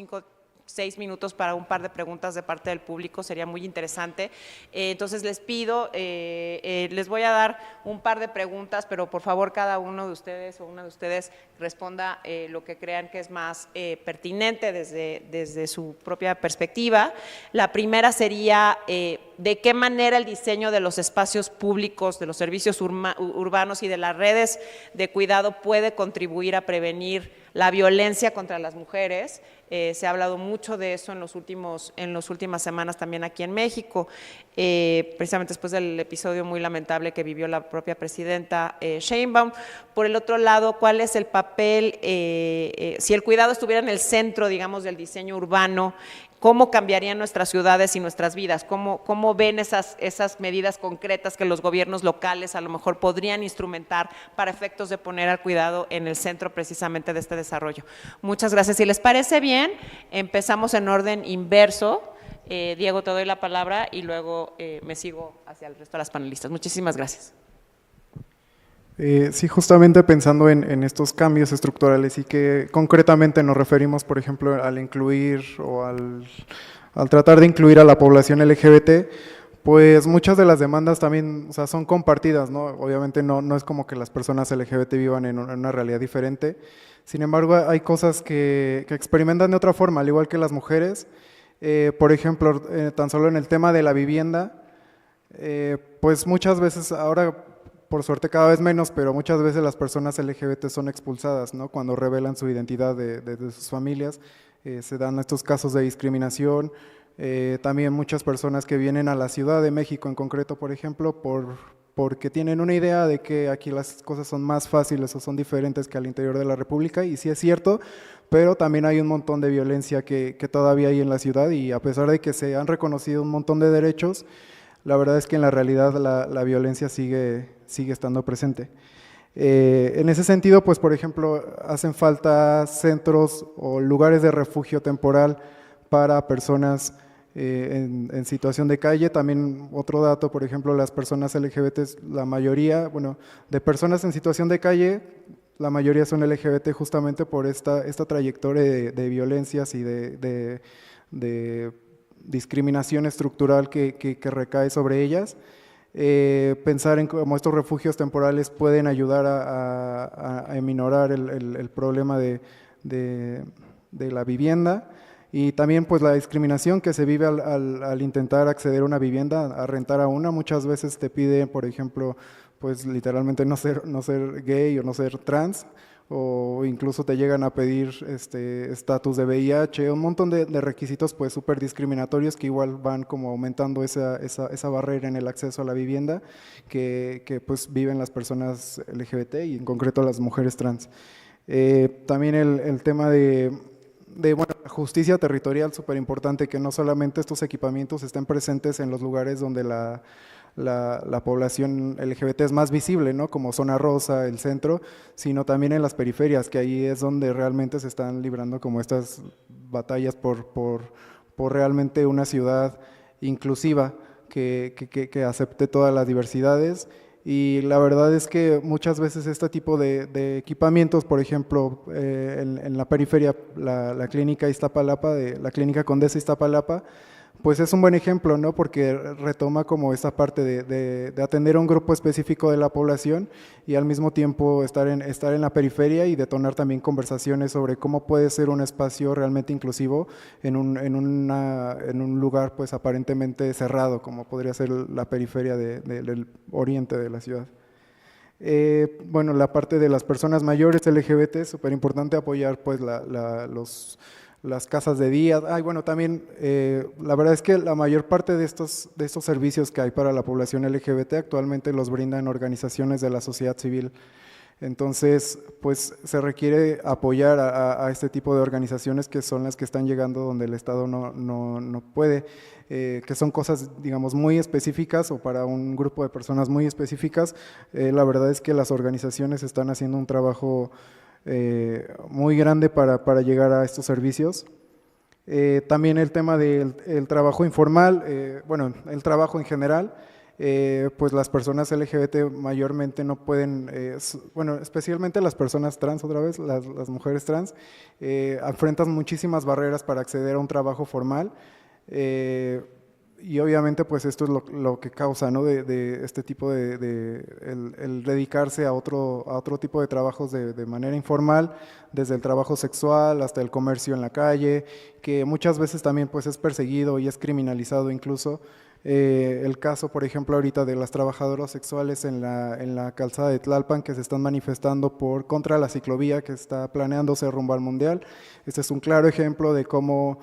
6 minutos para un par de preguntas de parte del público, sería muy interesante. Entonces les pido, les voy a dar un par de preguntas, pero por favor cada uno de ustedes o una de ustedes responda lo que crean que es más pertinente desde su propia perspectiva. La primera sería, ¿de qué manera el diseño de los espacios públicos, de los servicios urbanos y de las redes de cuidado puede contribuir a prevenir la violencia contra las mujeres? Se ha hablado mucho de eso en las últimas semanas también aquí en México, precisamente después del episodio muy lamentable que vivió la propia presidenta Sheinbaum. Por el otro lado, ¿cuál es el papel, si el cuidado estuviera en el centro, digamos, del diseño urbano, cómo cambiarían nuestras ciudades y nuestras vidas? ¿Cómo ven esas medidas concretas que los gobiernos locales a lo mejor podrían instrumentar para efectos de poner al cuidado en el centro precisamente de este desarrollo? Muchas gracias. Si les parece bien, empezamos en orden inverso. Diego, te doy la palabra y luego me sigo hacia el resto de las panelistas. Muchísimas gracias. Sí, justamente pensando en estos cambios estructurales y que concretamente nos referimos, por ejemplo, al incluir o al tratar de incluir a la población LGBT, pues muchas de las demandas también, o sea, son compartidas, ¿no? Obviamente no es como que las personas LGBT vivan en una realidad diferente. Sin embargo, hay cosas que experimentan de otra forma, al igual que las mujeres. Por ejemplo, tan solo en el tema de la vivienda, pues muchas veces ahora, por suerte cada vez menos, pero muchas veces las personas LGBT son expulsadas, ¿no? Cuando revelan su identidad de sus familias, se dan estos casos de discriminación. También muchas personas que vienen a la Ciudad de México en concreto, por ejemplo, porque tienen una idea de que aquí las cosas son más fáciles o son diferentes que al interior de la República, y sí es cierto, pero también hay un montón de violencia que todavía hay en la ciudad, y a pesar de que se han reconocido un montón de derechos, la verdad es que en la realidad la violencia sigue estando presente. En ese sentido, pues por ejemplo, hacen falta centros o lugares de refugio temporal para personas en situación de calle. También otro dato, por ejemplo, las personas LGBT, la mayoría, bueno, de personas en situación de calle, la mayoría son LGBT justamente por esta trayectoria de violencias y de discriminación estructural que recae sobre ellas. Pensar en cómo estos refugios temporales pueden ayudar a minorar el problema de la vivienda, y también pues la discriminación que se vive al intentar acceder a una vivienda, a rentar a una. Muchas veces te piden, por ejemplo, pues literalmente no ser gay o no ser trans, o incluso te llegan a pedir estatus de VIH, un montón de requisitos pues súper discriminatorios que igual van como aumentando esa barrera en el acceso a la vivienda que pues viven las personas LGBT y en concreto las mujeres trans. También el tema de bueno, justicia territorial, súper importante, que no solamente estos equipamientos estén presentes en los lugares donde la población LGBT es más visible, ¿no? Como Zona Rosa, el centro, sino también en las periferias, que ahí es donde realmente se están librando como estas batallas por realmente una ciudad inclusiva que acepte todas las diversidades. Y la verdad es que muchas veces este tipo de equipamientos, por ejemplo, en la periferia, la clínica Iztapalapa, la clínica Condesa Iztapalapa, pues es un buen ejemplo, ¿no? Porque retoma como esta parte de atender a un grupo específico de la población y al mismo tiempo estar en la periferia y detonar también conversaciones sobre cómo puede ser un espacio realmente inclusivo en un lugar pues aparentemente cerrado, como podría ser la periferia del oriente de la ciudad. Bueno, la parte de las personas mayores LGBT es súper importante apoyar pues las casas de día. Bueno, también la verdad es que la mayor parte de estos servicios que hay para la población LGBT actualmente los brindan organizaciones de la sociedad civil. Entonces, pues se requiere apoyar a este tipo de organizaciones que son las que están llegando donde el Estado no puede, que son cosas, digamos, muy específicas o para un grupo de personas muy específicas. La verdad es que las organizaciones están haciendo un trabajo muy grande para llegar a estos servicios. También el tema del trabajo informal, bueno, el trabajo en general, pues las personas LGBT mayormente no pueden, bueno, especialmente las personas trans, otra vez, las mujeres trans, enfrentan muchísimas barreras para acceder a un trabajo formal. Y obviamente pues esto es lo que causa, ¿no? de este tipo el dedicarse a otro tipo de trabajos de manera informal, desde el trabajo sexual hasta el comercio en la calle, que muchas veces también pues es perseguido y es criminalizado incluso. El caso, por ejemplo, ahorita de las trabajadoras sexuales en la calzada de Tlalpan que se están manifestando contra la ciclovía que está planeándose rumbo al Mundial. Este es un claro ejemplo de cómo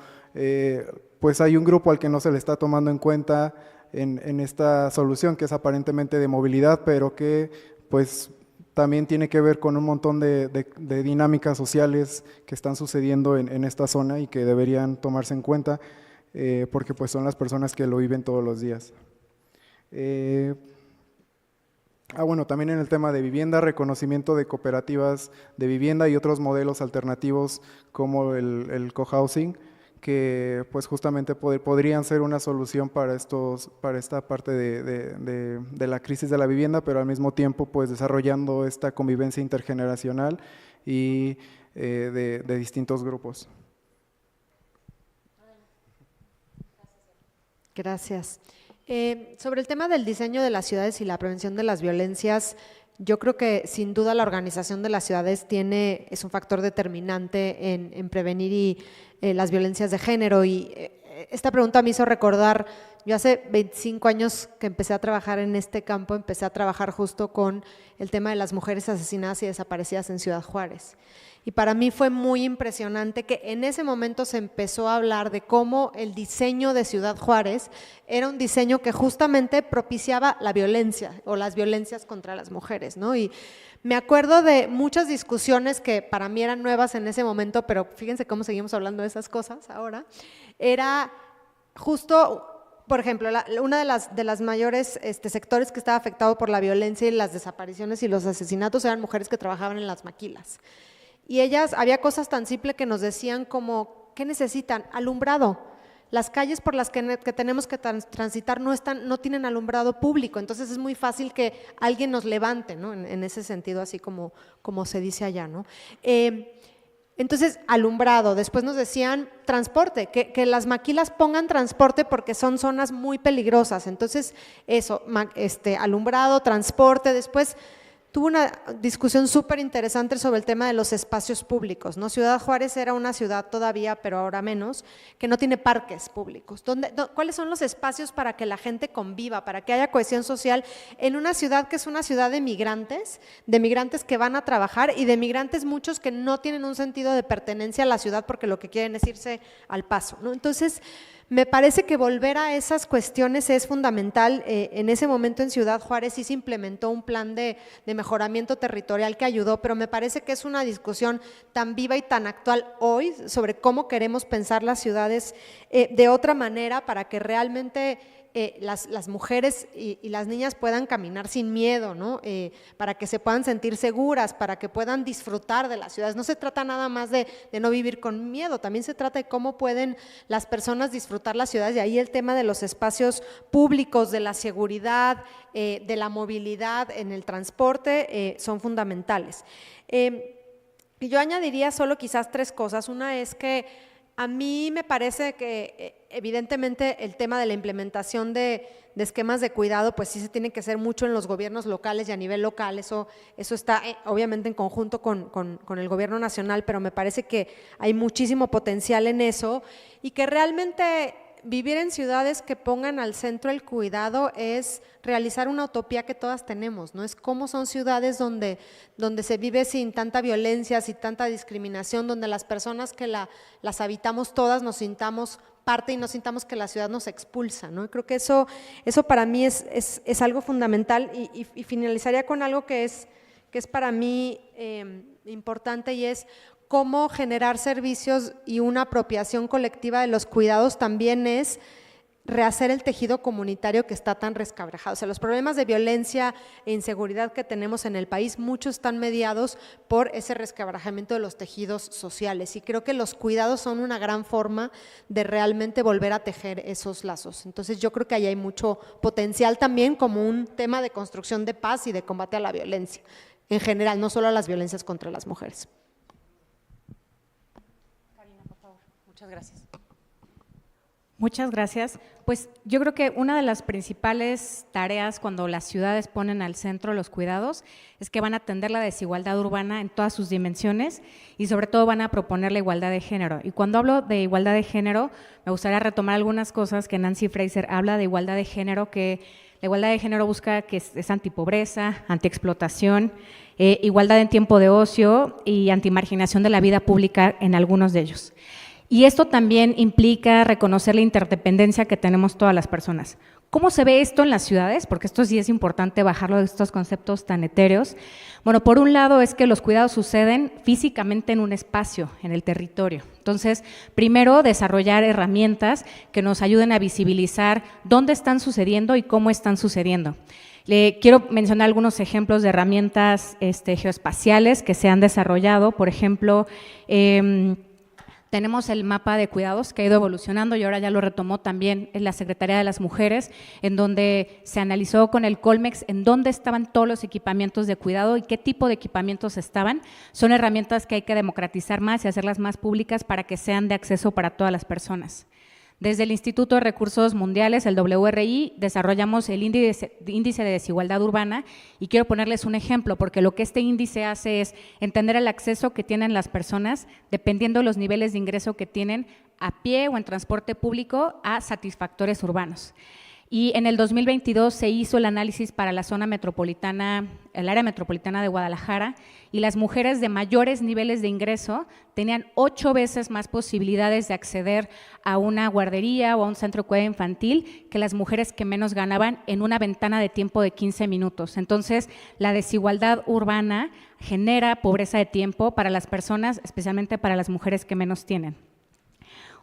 pues hay un grupo al que no se le está tomando en cuenta en esta solución que es aparentemente de movilidad, pero que pues también tiene que ver con un montón de dinámicas sociales que están sucediendo en esta zona y que deberían tomarse en cuenta porque pues son las personas que lo viven todos los días. Bueno, también en el tema de vivienda, reconocimiento de cooperativas de vivienda y otros modelos alternativos como el cohousing, que pues justamente podrían ser una solución para esta parte de la crisis de la vivienda, pero al mismo tiempo pues desarrollando esta convivencia intergeneracional y de distintos grupos. Gracias. Sobre el tema del diseño de las ciudades y la prevención de las violencias, yo creo que sin duda la organización de las ciudades es un factor determinante en prevenir las violencias de género, y esta pregunta me hizo recordar, yo hace 25 años que empecé a trabajar en este campo, empecé a trabajar justo con el tema de las mujeres asesinadas y desaparecidas en Ciudad Juárez. Y para mí fue muy impresionante que en ese momento se empezó a hablar de cómo el diseño de Ciudad Juárez era un diseño que justamente propiciaba la violencia o las violencias contra las mujeres, ¿no? Y me acuerdo de muchas discusiones que para mí eran nuevas en ese momento, pero fíjense cómo seguimos hablando de esas cosas ahora. Era justo, por ejemplo, una de las mayores sectores que estaba afectado por la violencia y las desapariciones y los asesinatos eran mujeres que trabajaban en las maquilas. Y ellas, había cosas tan simples que nos decían como, ¿qué necesitan? Alumbrado. Las calles por las que tenemos que transitar no tienen alumbrado público, entonces es muy fácil que alguien nos levante, ¿no? En ese sentido, así como se dice allá, ¿no? Entonces, alumbrado. Después nos decían transporte, que las maquilas pongan transporte porque son zonas muy peligrosas. Entonces, eso, alumbrado, transporte. Después tuvo una discusión súper interesante sobre el tema de los espacios públicos, ¿no? Ciudad Juárez era una ciudad todavía, pero ahora menos, que no tiene parques públicos. ¿Cuáles son los espacios para que la gente conviva, para que haya cohesión social en una ciudad que es una ciudad de migrantes que van a trabajar y de migrantes muchos que no tienen un sentido de pertenencia a la ciudad porque lo que quieren es irse al paso, ¿no? Entonces, me parece que volver a esas cuestiones es fundamental. En ese momento en Ciudad Juárez sí se implementó un plan de mejoramiento territorial que ayudó, pero me parece que es una discusión tan viva y tan actual hoy sobre cómo queremos pensar las ciudades de otra manera para que realmente las mujeres y las niñas puedan caminar sin miedo, ¿no? Para que se puedan sentir seguras, para que puedan disfrutar de las ciudades. No se trata nada más de no vivir con miedo, también se trata de cómo pueden las personas disfrutar las ciudades, y ahí el tema de los espacios públicos, de la seguridad, de la movilidad en el transporte son fundamentales. Y yo añadiría solo quizás 3 cosas. Una es que a mí me parece que evidentemente el tema de la implementación de esquemas de cuidado, pues sí se tiene que hacer mucho en los gobiernos locales y a nivel local, eso está obviamente en conjunto con el gobierno nacional, pero me parece que hay muchísimo potencial en eso y que realmente vivir en ciudades que pongan al centro el cuidado es realizar una utopía que todas tenemos, ¿no? Es cómo son ciudades donde se vive sin tanta violencia, sin tanta discriminación, donde las personas que las habitamos todas nos sintamos parte y no sintamos que la ciudad nos expulsa, ¿no? Y creo que eso para mí es algo fundamental y finalizaría con algo que es para mí importante, y es cómo generar servicios y una apropiación colectiva de los cuidados también es rehacer el tejido comunitario que está tan resquebrajado. O sea, los problemas de violencia e inseguridad que tenemos en el país, muchos están mediados por ese resquebrajamiento de los tejidos sociales, y creo que los cuidados son una gran forma de realmente volver a tejer esos lazos. Entonces yo creo que ahí hay mucho potencial también como un tema de construcción de paz y de combate a la violencia en general, no solo a las violencias contra las mujeres. Muchas gracias. Muchas gracias. Pues yo creo que una de las principales tareas cuando las ciudades ponen al centro los cuidados es que van a atender la desigualdad urbana en todas sus dimensiones y sobre todo van a proponer la igualdad de género. Y cuando hablo de igualdad de género, me gustaría retomar algunas cosas que Nancy Fraser habla de igualdad de género, que la igualdad de género busca que es antipobreza, antiexplotación, igualdad en tiempo de ocio y antimarginación de la vida pública en algunos de ellos. Y esto también implica reconocer la interdependencia que tenemos todas las personas. ¿Cómo se ve esto en las ciudades? Porque esto sí es importante bajarlo de estos conceptos tan etéreos. Bueno, por un lado es que los cuidados suceden físicamente en un espacio, en el territorio. Entonces, primero, desarrollar herramientas que nos ayuden a visibilizar dónde están sucediendo y cómo están sucediendo. Quiero mencionar algunos ejemplos de herramientas geoespaciales que se han desarrollado. Por ejemplo, tenemos el mapa de cuidados que ha ido evolucionando y ahora ya lo retomó también en la Secretaría de las Mujeres, en donde se analizó con el Colmex en dónde estaban todos los equipamientos de cuidado y qué tipo de equipamientos estaban. Son herramientas que hay que democratizar más y hacerlas más públicas para que sean de acceso para todas las personas. Desde el Instituto de Recursos Mundiales, el WRI, desarrollamos el índice de desigualdad urbana y quiero ponerles un ejemplo, porque lo que este índice hace es entender el acceso que tienen las personas, dependiendo de los niveles de ingreso que tienen a pie o en transporte público, a satisfactores urbanos. Y en el 2022 se hizo el análisis para la zona metropolitana, el área metropolitana de Guadalajara, y las mujeres de mayores niveles de ingreso tenían 8 veces más posibilidades de acceder a una guardería o a un centro de cuidado infantil que las mujeres que menos ganaban en una ventana de tiempo de 15 minutos. Entonces, la desigualdad urbana genera pobreza de tiempo para las personas, especialmente para las mujeres que menos tienen.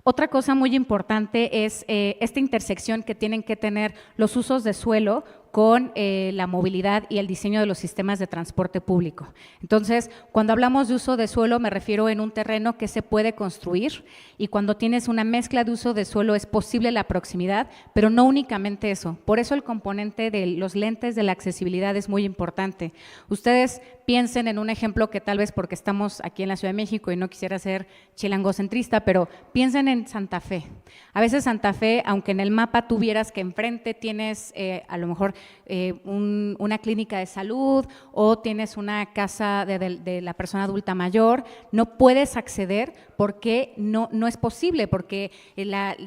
Otra cosa muy importante es esta intersección que tienen que tener los usos de suelo con la movilidad y el diseño de los sistemas de transporte público. Entonces, cuando hablamos de uso de suelo, me refiero en un terreno que se puede construir, y cuando tienes una mezcla de uso de suelo es posible la proximidad, pero no únicamente eso. Por eso el componente de los lentes de la accesibilidad es muy importante. Ustedes piensen en un ejemplo que tal vez porque estamos aquí en la Ciudad de México y no quisiera ser chilangocentrista, pero piensen en Santa Fe. A veces Santa Fe, aunque en el mapa tú vieras que enfrente tienes a lo mejor una clínica de salud o tienes una casa de la persona adulta mayor, no puedes acceder porque no es posible, porque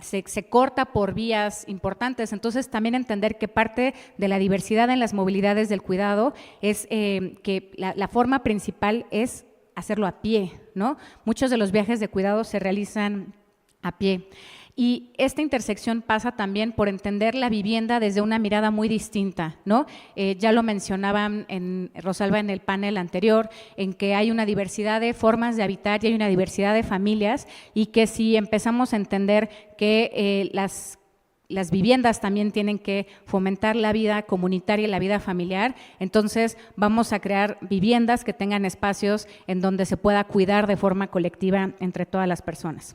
se corta por vías importantes. Entonces, también entender que parte de la diversidad en las movilidades del cuidado es que la forma principal es hacerlo a pie, ¿no? Muchos de los viajes de cuidado se realizan a pie. Y esta intersección pasa también por entender la vivienda desde una mirada muy distinta, ¿no? Ya lo mencionaban Rosalba en el panel anterior, en que hay una diversidad de formas de habitar y hay una diversidad de familias, y que si empezamos a entender que las viviendas también tienen que fomentar la vida comunitaria y la vida familiar, entonces vamos a crear viviendas que tengan espacios en donde se pueda cuidar de forma colectiva entre todas las personas.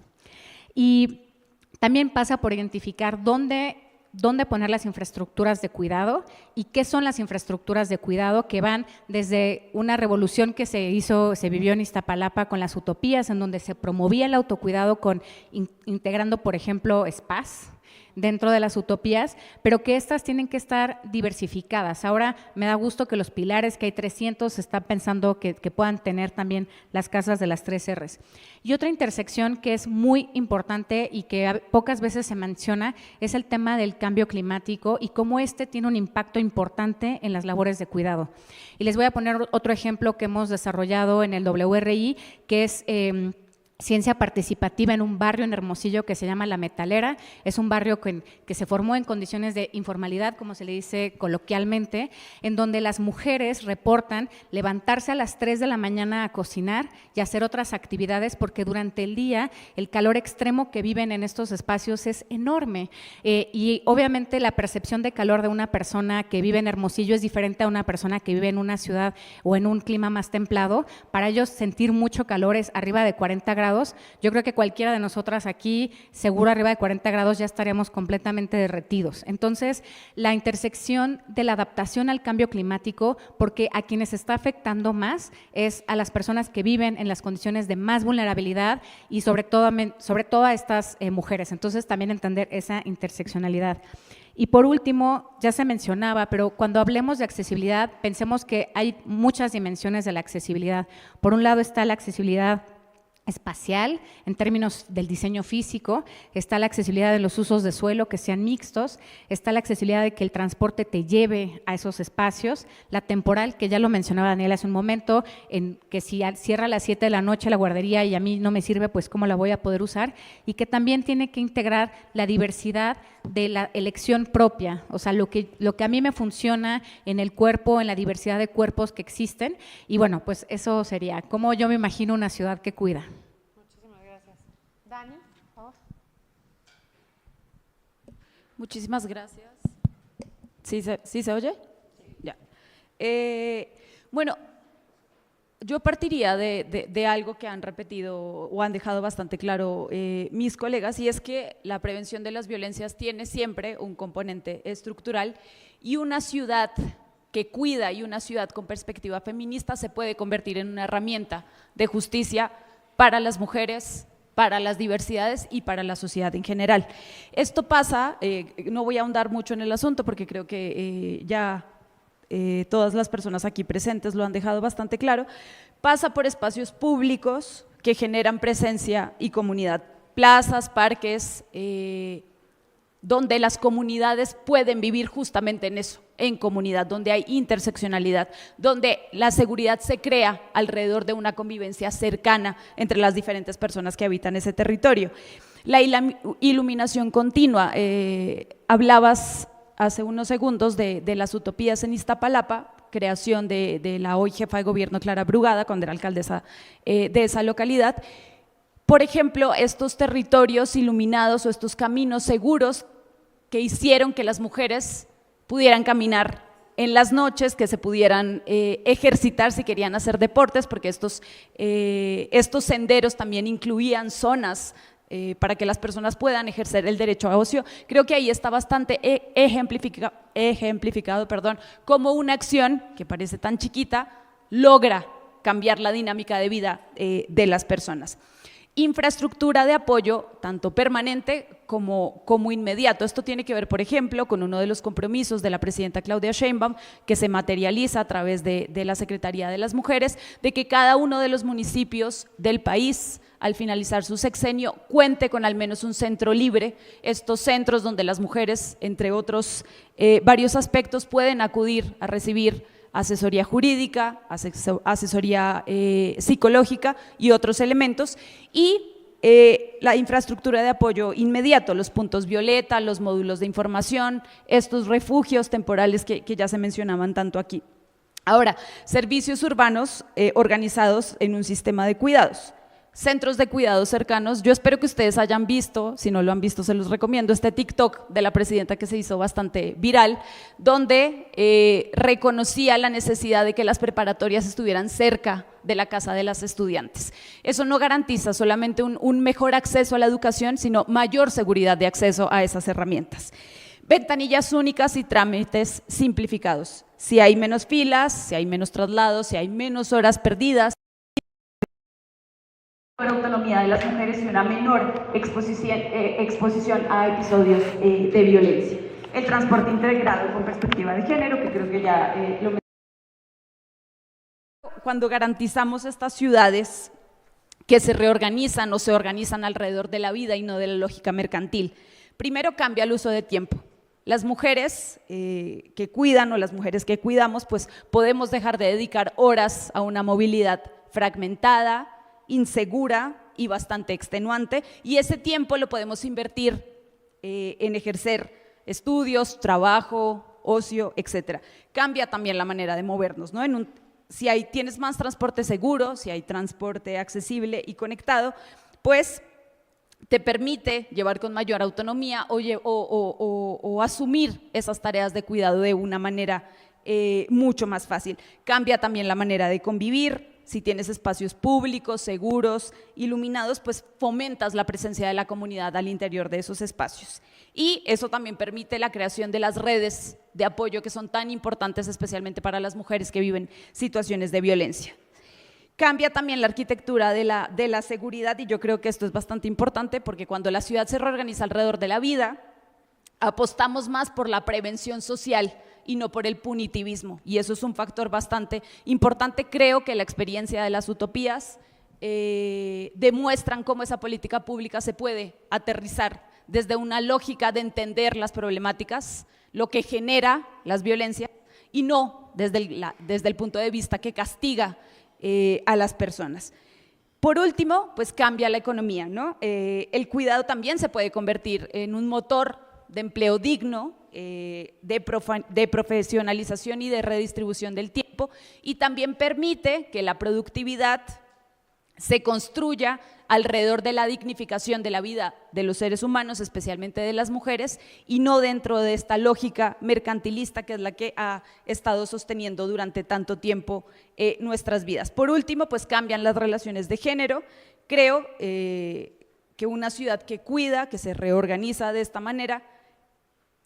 Y también pasa por identificar dónde poner las infraestructuras de cuidado y qué son las infraestructuras de cuidado, que van desde una revolución que se vivió en Iztapalapa con las utopías, en donde se promovía el autocuidado integrando, por ejemplo, spas dentro de las utopías, pero que estas tienen que estar diversificadas. Ahora me da gusto que los pilares, que hay 300, se está pensando que puedan tener también las casas de las 3 Rs. Y otra intersección que es muy importante y que pocas veces se menciona es el tema del cambio climático y cómo tiene un impacto importante en las labores de cuidado. Y les voy a poner otro ejemplo que hemos desarrollado en el WRI, que es ciencia participativa en un barrio en Hermosillo que se llama La Metalera. Es un barrio que se formó en condiciones de informalidad, como se le dice coloquialmente, en donde las mujeres reportan levantarse a las 3 de la mañana a cocinar y hacer otras actividades, porque durante el día el calor extremo que viven en estos espacios es enorme. Y obviamente la percepción de calor de una persona que vive en Hermosillo es diferente a una persona que vive en una ciudad o en un clima más templado. Para ellos sentir mucho calor es arriba de 40 grados. Yo creo que cualquiera de nosotras aquí, seguro arriba de 40 grados ya estaríamos completamente derretidos. Entonces, la intersección de la adaptación al cambio climático, porque a quienes está afectando más es a las personas que viven en las condiciones de más vulnerabilidad y sobre todo a estas mujeres. Entonces, también entender esa interseccionalidad. Y por último, ya se mencionaba, pero cuando hablemos de accesibilidad, pensemos que hay muchas dimensiones de la accesibilidad. Por un lado está la accesibilidad espacial, en términos del diseño físico, está la accesibilidad de los usos de suelo que sean mixtos, está la accesibilidad de que el transporte te lleve a esos espacios, la temporal, que ya lo mencionaba Daniela hace un momento, en que si cierra a las 7 de la noche la guardería y a mí no me sirve, pues cómo la voy a poder usar, y que también tiene que integrar la diversidad de la elección propia, o sea, lo que a mí me funciona en el cuerpo, en la diversidad de cuerpos que existen, y bueno, pues eso sería cómo yo me imagino una ciudad que cuida. Dani, por favor. Muchísimas gracias. ¿Sí se oye? Sí. Ya. Bueno, yo partiría de algo que han repetido o han dejado bastante claro mis colegas, y es que la prevención de las violencias tiene siempre un componente estructural, y una ciudad que cuida y una ciudad con perspectiva feminista se puede convertir en una herramienta de justicia para las mujeres para las diversidades y para la sociedad en general. Esto pasa, no voy a ahondar mucho en el asunto porque creo que todas las personas aquí presentes lo han dejado bastante claro, pasa por espacios públicos que generan presencia y comunidad, plazas, parques, donde las comunidades pueden vivir justamente en eso, en comunidad, donde hay interseccionalidad, donde la seguridad se crea alrededor de una convivencia cercana entre las diferentes personas que habitan ese territorio. La iluminación continua, hablabas hace unos segundos de las utopías en Iztapalapa, creación de la hoy jefa de gobierno Clara Brugada, cuando era alcaldesa de esa localidad. Por ejemplo, estos territorios iluminados o estos caminos seguros que hicieron que las mujeres pudieran caminar en las noches, que se pudieran ejercitar si querían hacer deportes, porque estos senderos también incluían zonas para que las personas puedan ejercer el derecho a ocio. Creo que ahí está bastante ejemplificado, cómo una acción que parece tan chiquita logra cambiar la dinámica de vida de las personas. Infraestructura de apoyo, tanto permanente como inmediato. Esto tiene que ver, por ejemplo, con uno de los compromisos de la presidenta Claudia Sheinbaum, que se materializa a través de la Secretaría de las Mujeres, de que cada uno de los municipios del país, al finalizar su sexenio, cuente con al menos un centro libre, estos centros donde las mujeres, entre otros varios aspectos, pueden acudir a recibir asesoría jurídica, asesoría psicológica y otros elementos, y la infraestructura de apoyo inmediato, los puntos violeta, los módulos de información, estos refugios temporales que ya se mencionaban tanto aquí. Ahora, servicios urbanos organizados en un sistema de cuidados. Centros de cuidados cercanos, yo espero que ustedes hayan visto, si no lo han visto se los recomiendo, este TikTok de la presidenta que se hizo bastante viral, donde reconocía la necesidad de que las preparatorias estuvieran cerca de la casa de las estudiantes. Eso no garantiza solamente un mejor acceso a la educación, sino mayor seguridad de acceso a esas herramientas. Ventanillas únicas y trámites simplificados. Si hay menos filas, si hay menos traslados, si hay menos horas perdidas, autonomía de las mujeres y una menor exposición a episodios de violencia. El transporte integrado con perspectiva de género, que creo que ya lo mencioné. Cuando garantizamos estas ciudades que se reorganizan o se organizan alrededor de la vida y no de la lógica mercantil, primero cambia el uso de tiempo. Las mujeres que cuidan o las mujeres que cuidamos, pues podemos dejar de dedicar horas a una movilidad fragmentada, insegura y bastante extenuante, y ese tiempo lo podemos invertir en ejercer estudios, trabajo, ocio, etcétera. Cambia también la manera de movernos, ¿no? Si tienes más transporte seguro, si hay transporte accesible y conectado, pues te permite llevar con mayor autonomía o asumir esas tareas de cuidado de una manera mucho más fácil. Cambia también la manera de convivir. Si tienes espacios públicos, seguros, iluminados, pues fomentas la presencia de la comunidad al interior de esos espacios. Y eso también permite la creación de las redes de apoyo que son tan importantes, especialmente para las mujeres que viven situaciones de violencia. Cambia también la arquitectura de la seguridad, y yo creo que esto es bastante importante porque cuando la ciudad se reorganiza alrededor de la vida, apostamos más por la prevención social y no por el punitivismo, y eso es un factor bastante importante. Creo que la experiencia de las utopías demuestran cómo esa política pública se puede aterrizar desde una lógica de entender las problemáticas, lo que genera las violencias, y no desde el punto de vista que castiga a las personas. Por último, pues cambia la economía, ¿no? El cuidado también se puede convertir en un motor de empleo digno, de profesionalización y de redistribución del tiempo, y también permite que la productividad se construya alrededor de la dignificación de la vida de los seres humanos, especialmente de las mujeres, y no dentro de esta lógica mercantilista que es la que ha estado sosteniendo durante tanto tiempo nuestras vidas. Por último, pues cambian las relaciones de género. Creo que una ciudad que cuida, que se reorganiza de esta manera,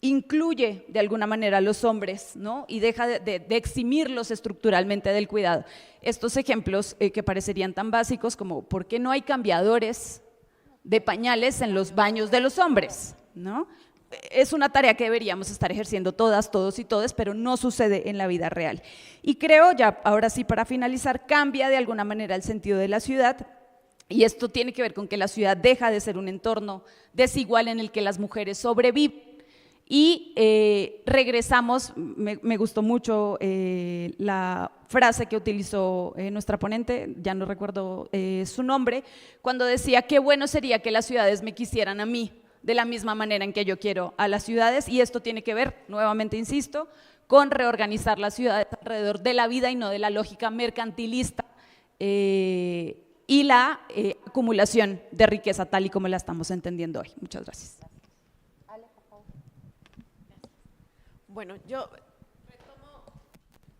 incluye de alguna manera a los hombres, ¿no? Y deja de eximirlos estructuralmente del cuidado. Estos ejemplos que parecerían tan básicos como ¿por qué no hay cambiadores de pañales en los baños de los hombres, ¿no? Es una tarea que deberíamos estar ejerciendo todas, todos y todes, pero no sucede en la vida real. Y creo, ya ahora sí para finalizar, cambia de alguna manera el sentido de la ciudad, y esto tiene que ver con que la ciudad deja de ser un entorno desigual en el que las mujeres sobreviven. Y regresamos, me gustó mucho la frase que utilizó nuestra ponente, ya no recuerdo su nombre, cuando decía qué bueno sería que las ciudades me quisieran a mí, de la misma manera en que yo quiero a las ciudades, y esto tiene que ver, nuevamente insisto, con reorganizar las ciudades alrededor de la vida y no de la lógica mercantilista y la acumulación de riqueza tal y como la estamos entendiendo hoy. Muchas gracias. Bueno, yo retomo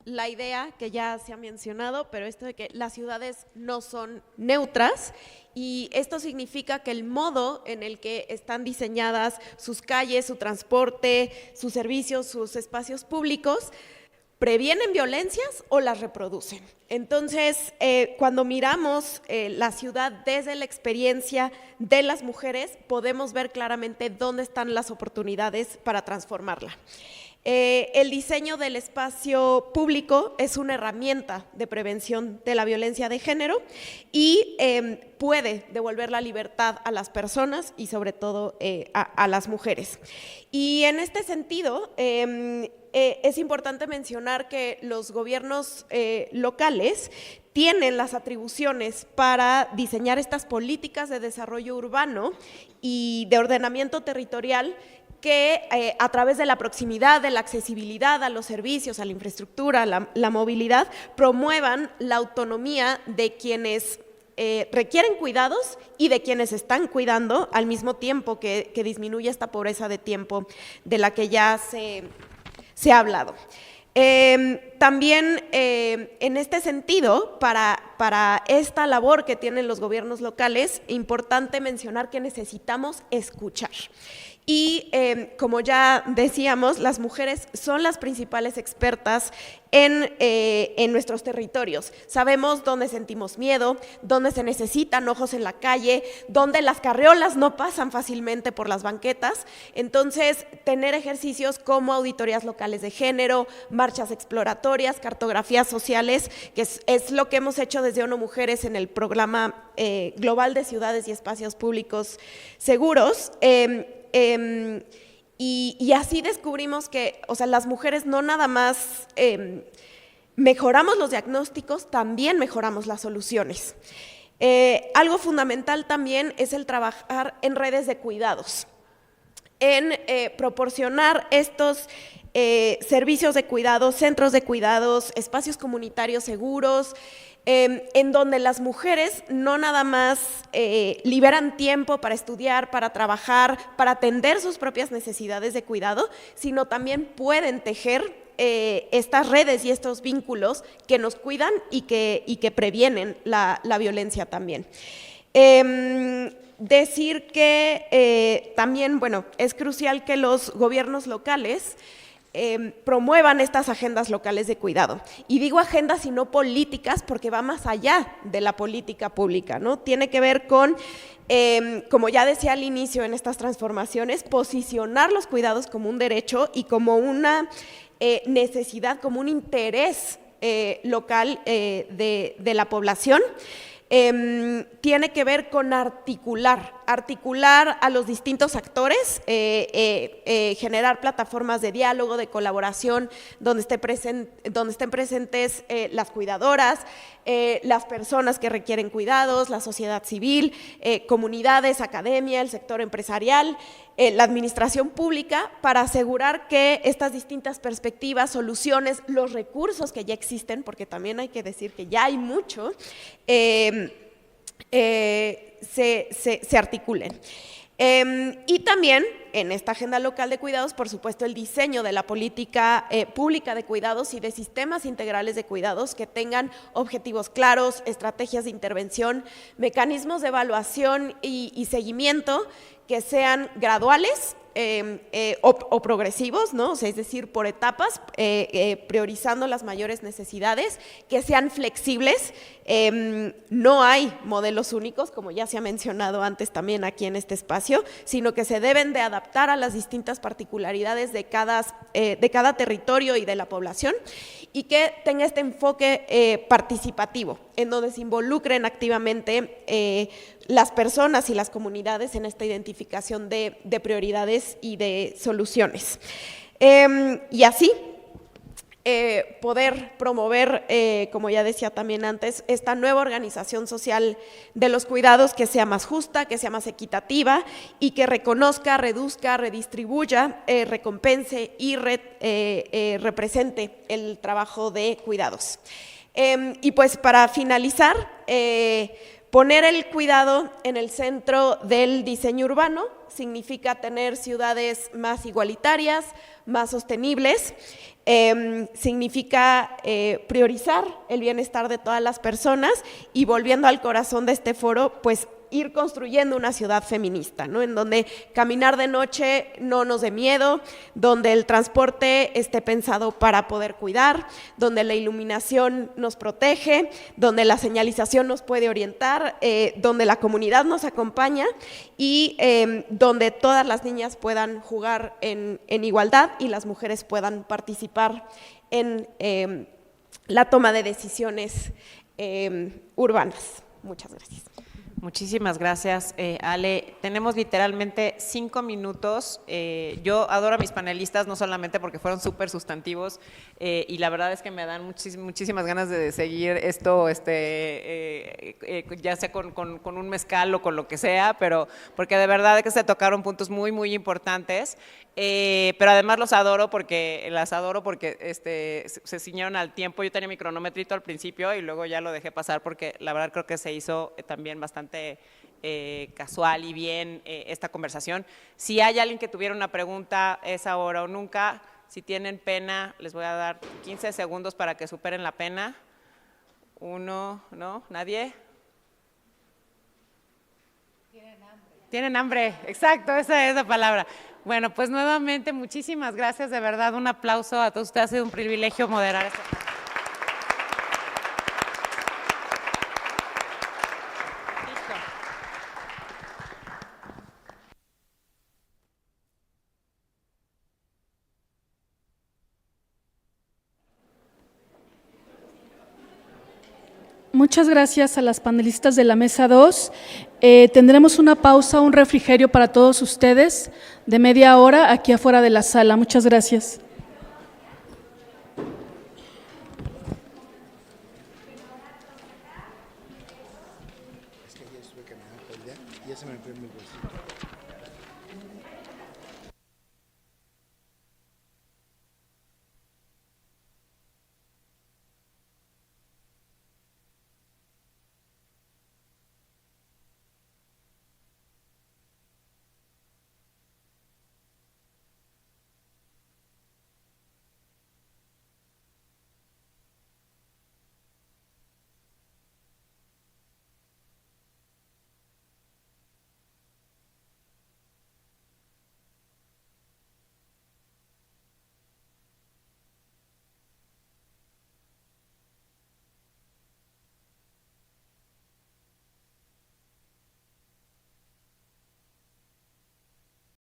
la idea que ya se ha mencionado, pero esto de que las ciudades no son neutras, y esto significa que el modo en el que están diseñadas sus calles, su transporte, sus servicios, sus espacios públicos, previenen violencias o las reproducen. Entonces, cuando miramos la ciudad desde la experiencia de las mujeres, podemos ver claramente dónde están las oportunidades para transformarla. El diseño del espacio público es una herramienta de prevención de la violencia de género y puede devolver la libertad a las personas y sobre todo a las mujeres. Y en este sentido, es importante mencionar que los gobiernos locales tienen las atribuciones para diseñar estas políticas de desarrollo urbano y de ordenamiento territorial que a través de la proximidad, de la accesibilidad a los servicios, a la infraestructura, la movilidad, promuevan la autonomía de quienes requieren cuidados y de quienes están cuidando, al mismo tiempo que disminuye esta pobreza de tiempo de la que ya se ha hablado. También en este sentido, para esta labor que tienen los gobiernos locales, importante mencionar que necesitamos escuchar. Y como ya decíamos, las mujeres son las principales expertas en nuestros territorios. Sabemos dónde sentimos miedo, dónde se necesitan ojos en la calle, dónde las carriolas no pasan fácilmente por las banquetas. Entonces, tener ejercicios como auditorías locales de género, marchas exploratorias, cartografías sociales, que es lo que hemos hecho desde ONU Mujeres en el programa global de ciudades y espacios públicos seguros. Y así descubrimos que, o sea, las mujeres no nada más mejoramos los diagnósticos, también mejoramos las soluciones. Algo fundamental también es el trabajar en redes de cuidados, en proporcionar estos servicios de cuidados, centros de cuidados, espacios comunitarios seguros, en donde las mujeres no nada más liberan tiempo para estudiar, para trabajar, para atender sus propias necesidades de cuidado, sino también pueden tejer estas redes y estos vínculos que nos cuidan y que previenen la violencia también. Decir que también, bueno, es crucial que los gobiernos locales promuevan estas agendas locales de cuidado. Y digo agendas y no políticas porque va más allá de la política pública, ¿no? Tiene que ver con, como ya decía al inicio en estas transformaciones, posicionar los cuidados como un derecho y como una necesidad, como un interés local de la población. Tiene que ver con articular a los distintos actores, generar plataformas de diálogo, de colaboración, donde estén presentes las cuidadoras, las personas que requieren cuidados, la sociedad civil, comunidades, academia, el sector empresarial, la administración pública, para asegurar que estas distintas perspectivas, soluciones, los recursos que ya existen, porque también hay que decir que ya hay mucho, se articulen. Y también en esta agenda local de cuidados, por supuesto, el diseño de la política pública de cuidados y de sistemas integrales de cuidados que tengan objetivos claros, estrategias de intervención, mecanismos de evaluación y seguimiento que sean graduales o progresivos, ¿no? O sea, es decir, por etapas, priorizando las mayores necesidades, que sean flexibles. No hay modelos únicos, como ya se ha mencionado antes también aquí en este espacio, sino que se deben de adaptar a las distintas particularidades de cada territorio y de la población, y que tenga este enfoque participativo, en donde se involucren activamente las personas y las comunidades en esta identificación de prioridades y de soluciones. Y así poder promover, como ya decía también antes, esta nueva organización social de los cuidados que sea más justa, que sea más equitativa y que reconozca, reduzca, redistribuya, recompense y represente el trabajo de cuidados. Y pues para finalizar, poner el cuidado en el centro del diseño urbano significa tener ciudades más igualitarias, más sostenibles, significa priorizar el bienestar de todas las personas y, volviendo al corazón de este foro, pues ir construyendo una ciudad feminista, ¿no? En donde caminar de noche no nos dé miedo, donde el transporte esté pensado para poder cuidar, donde la iluminación nos protege, donde la señalización nos puede orientar, donde la comunidad nos acompaña y donde todas las niñas puedan jugar en igualdad y las mujeres puedan participar en la toma de decisiones urbanas. Muchas gracias. Muchísimas gracias, Ale. Tenemos literalmente 5 minutos. Yo adoro a mis panelistas, no solamente porque fueron súper sustantivos, y la verdad es que me dan muchísimas ganas de seguir esto, ya sea con un mezcal o con lo que sea, pero porque de verdad que se tocaron puntos muy, muy importantes. Pero además las adoro porque se ciñeron al tiempo. Yo tenía mi cronometrito al principio y luego ya lo dejé pasar porque la verdad creo que se hizo también bastante casual y bien esta conversación. Si hay alguien que tuviera una pregunta, es ahora o nunca. Si tienen pena, les voy a dar 15 segundos para que superen la pena. 1, ¿no? ¿Nadie? Tienen hambre, exacto, esa es la palabra. Bueno, pues nuevamente muchísimas gracias, de verdad, un aplauso a todos ustedes, ha sido un privilegio moderar esta. Muchas gracias a las panelistas de la mesa 2. Tendremos una pausa, un refrigerio para todos ustedes de media hora aquí afuera de la sala. Muchas gracias. Es que ayer estuve caminando por allá y ya se me fue mi bolsito.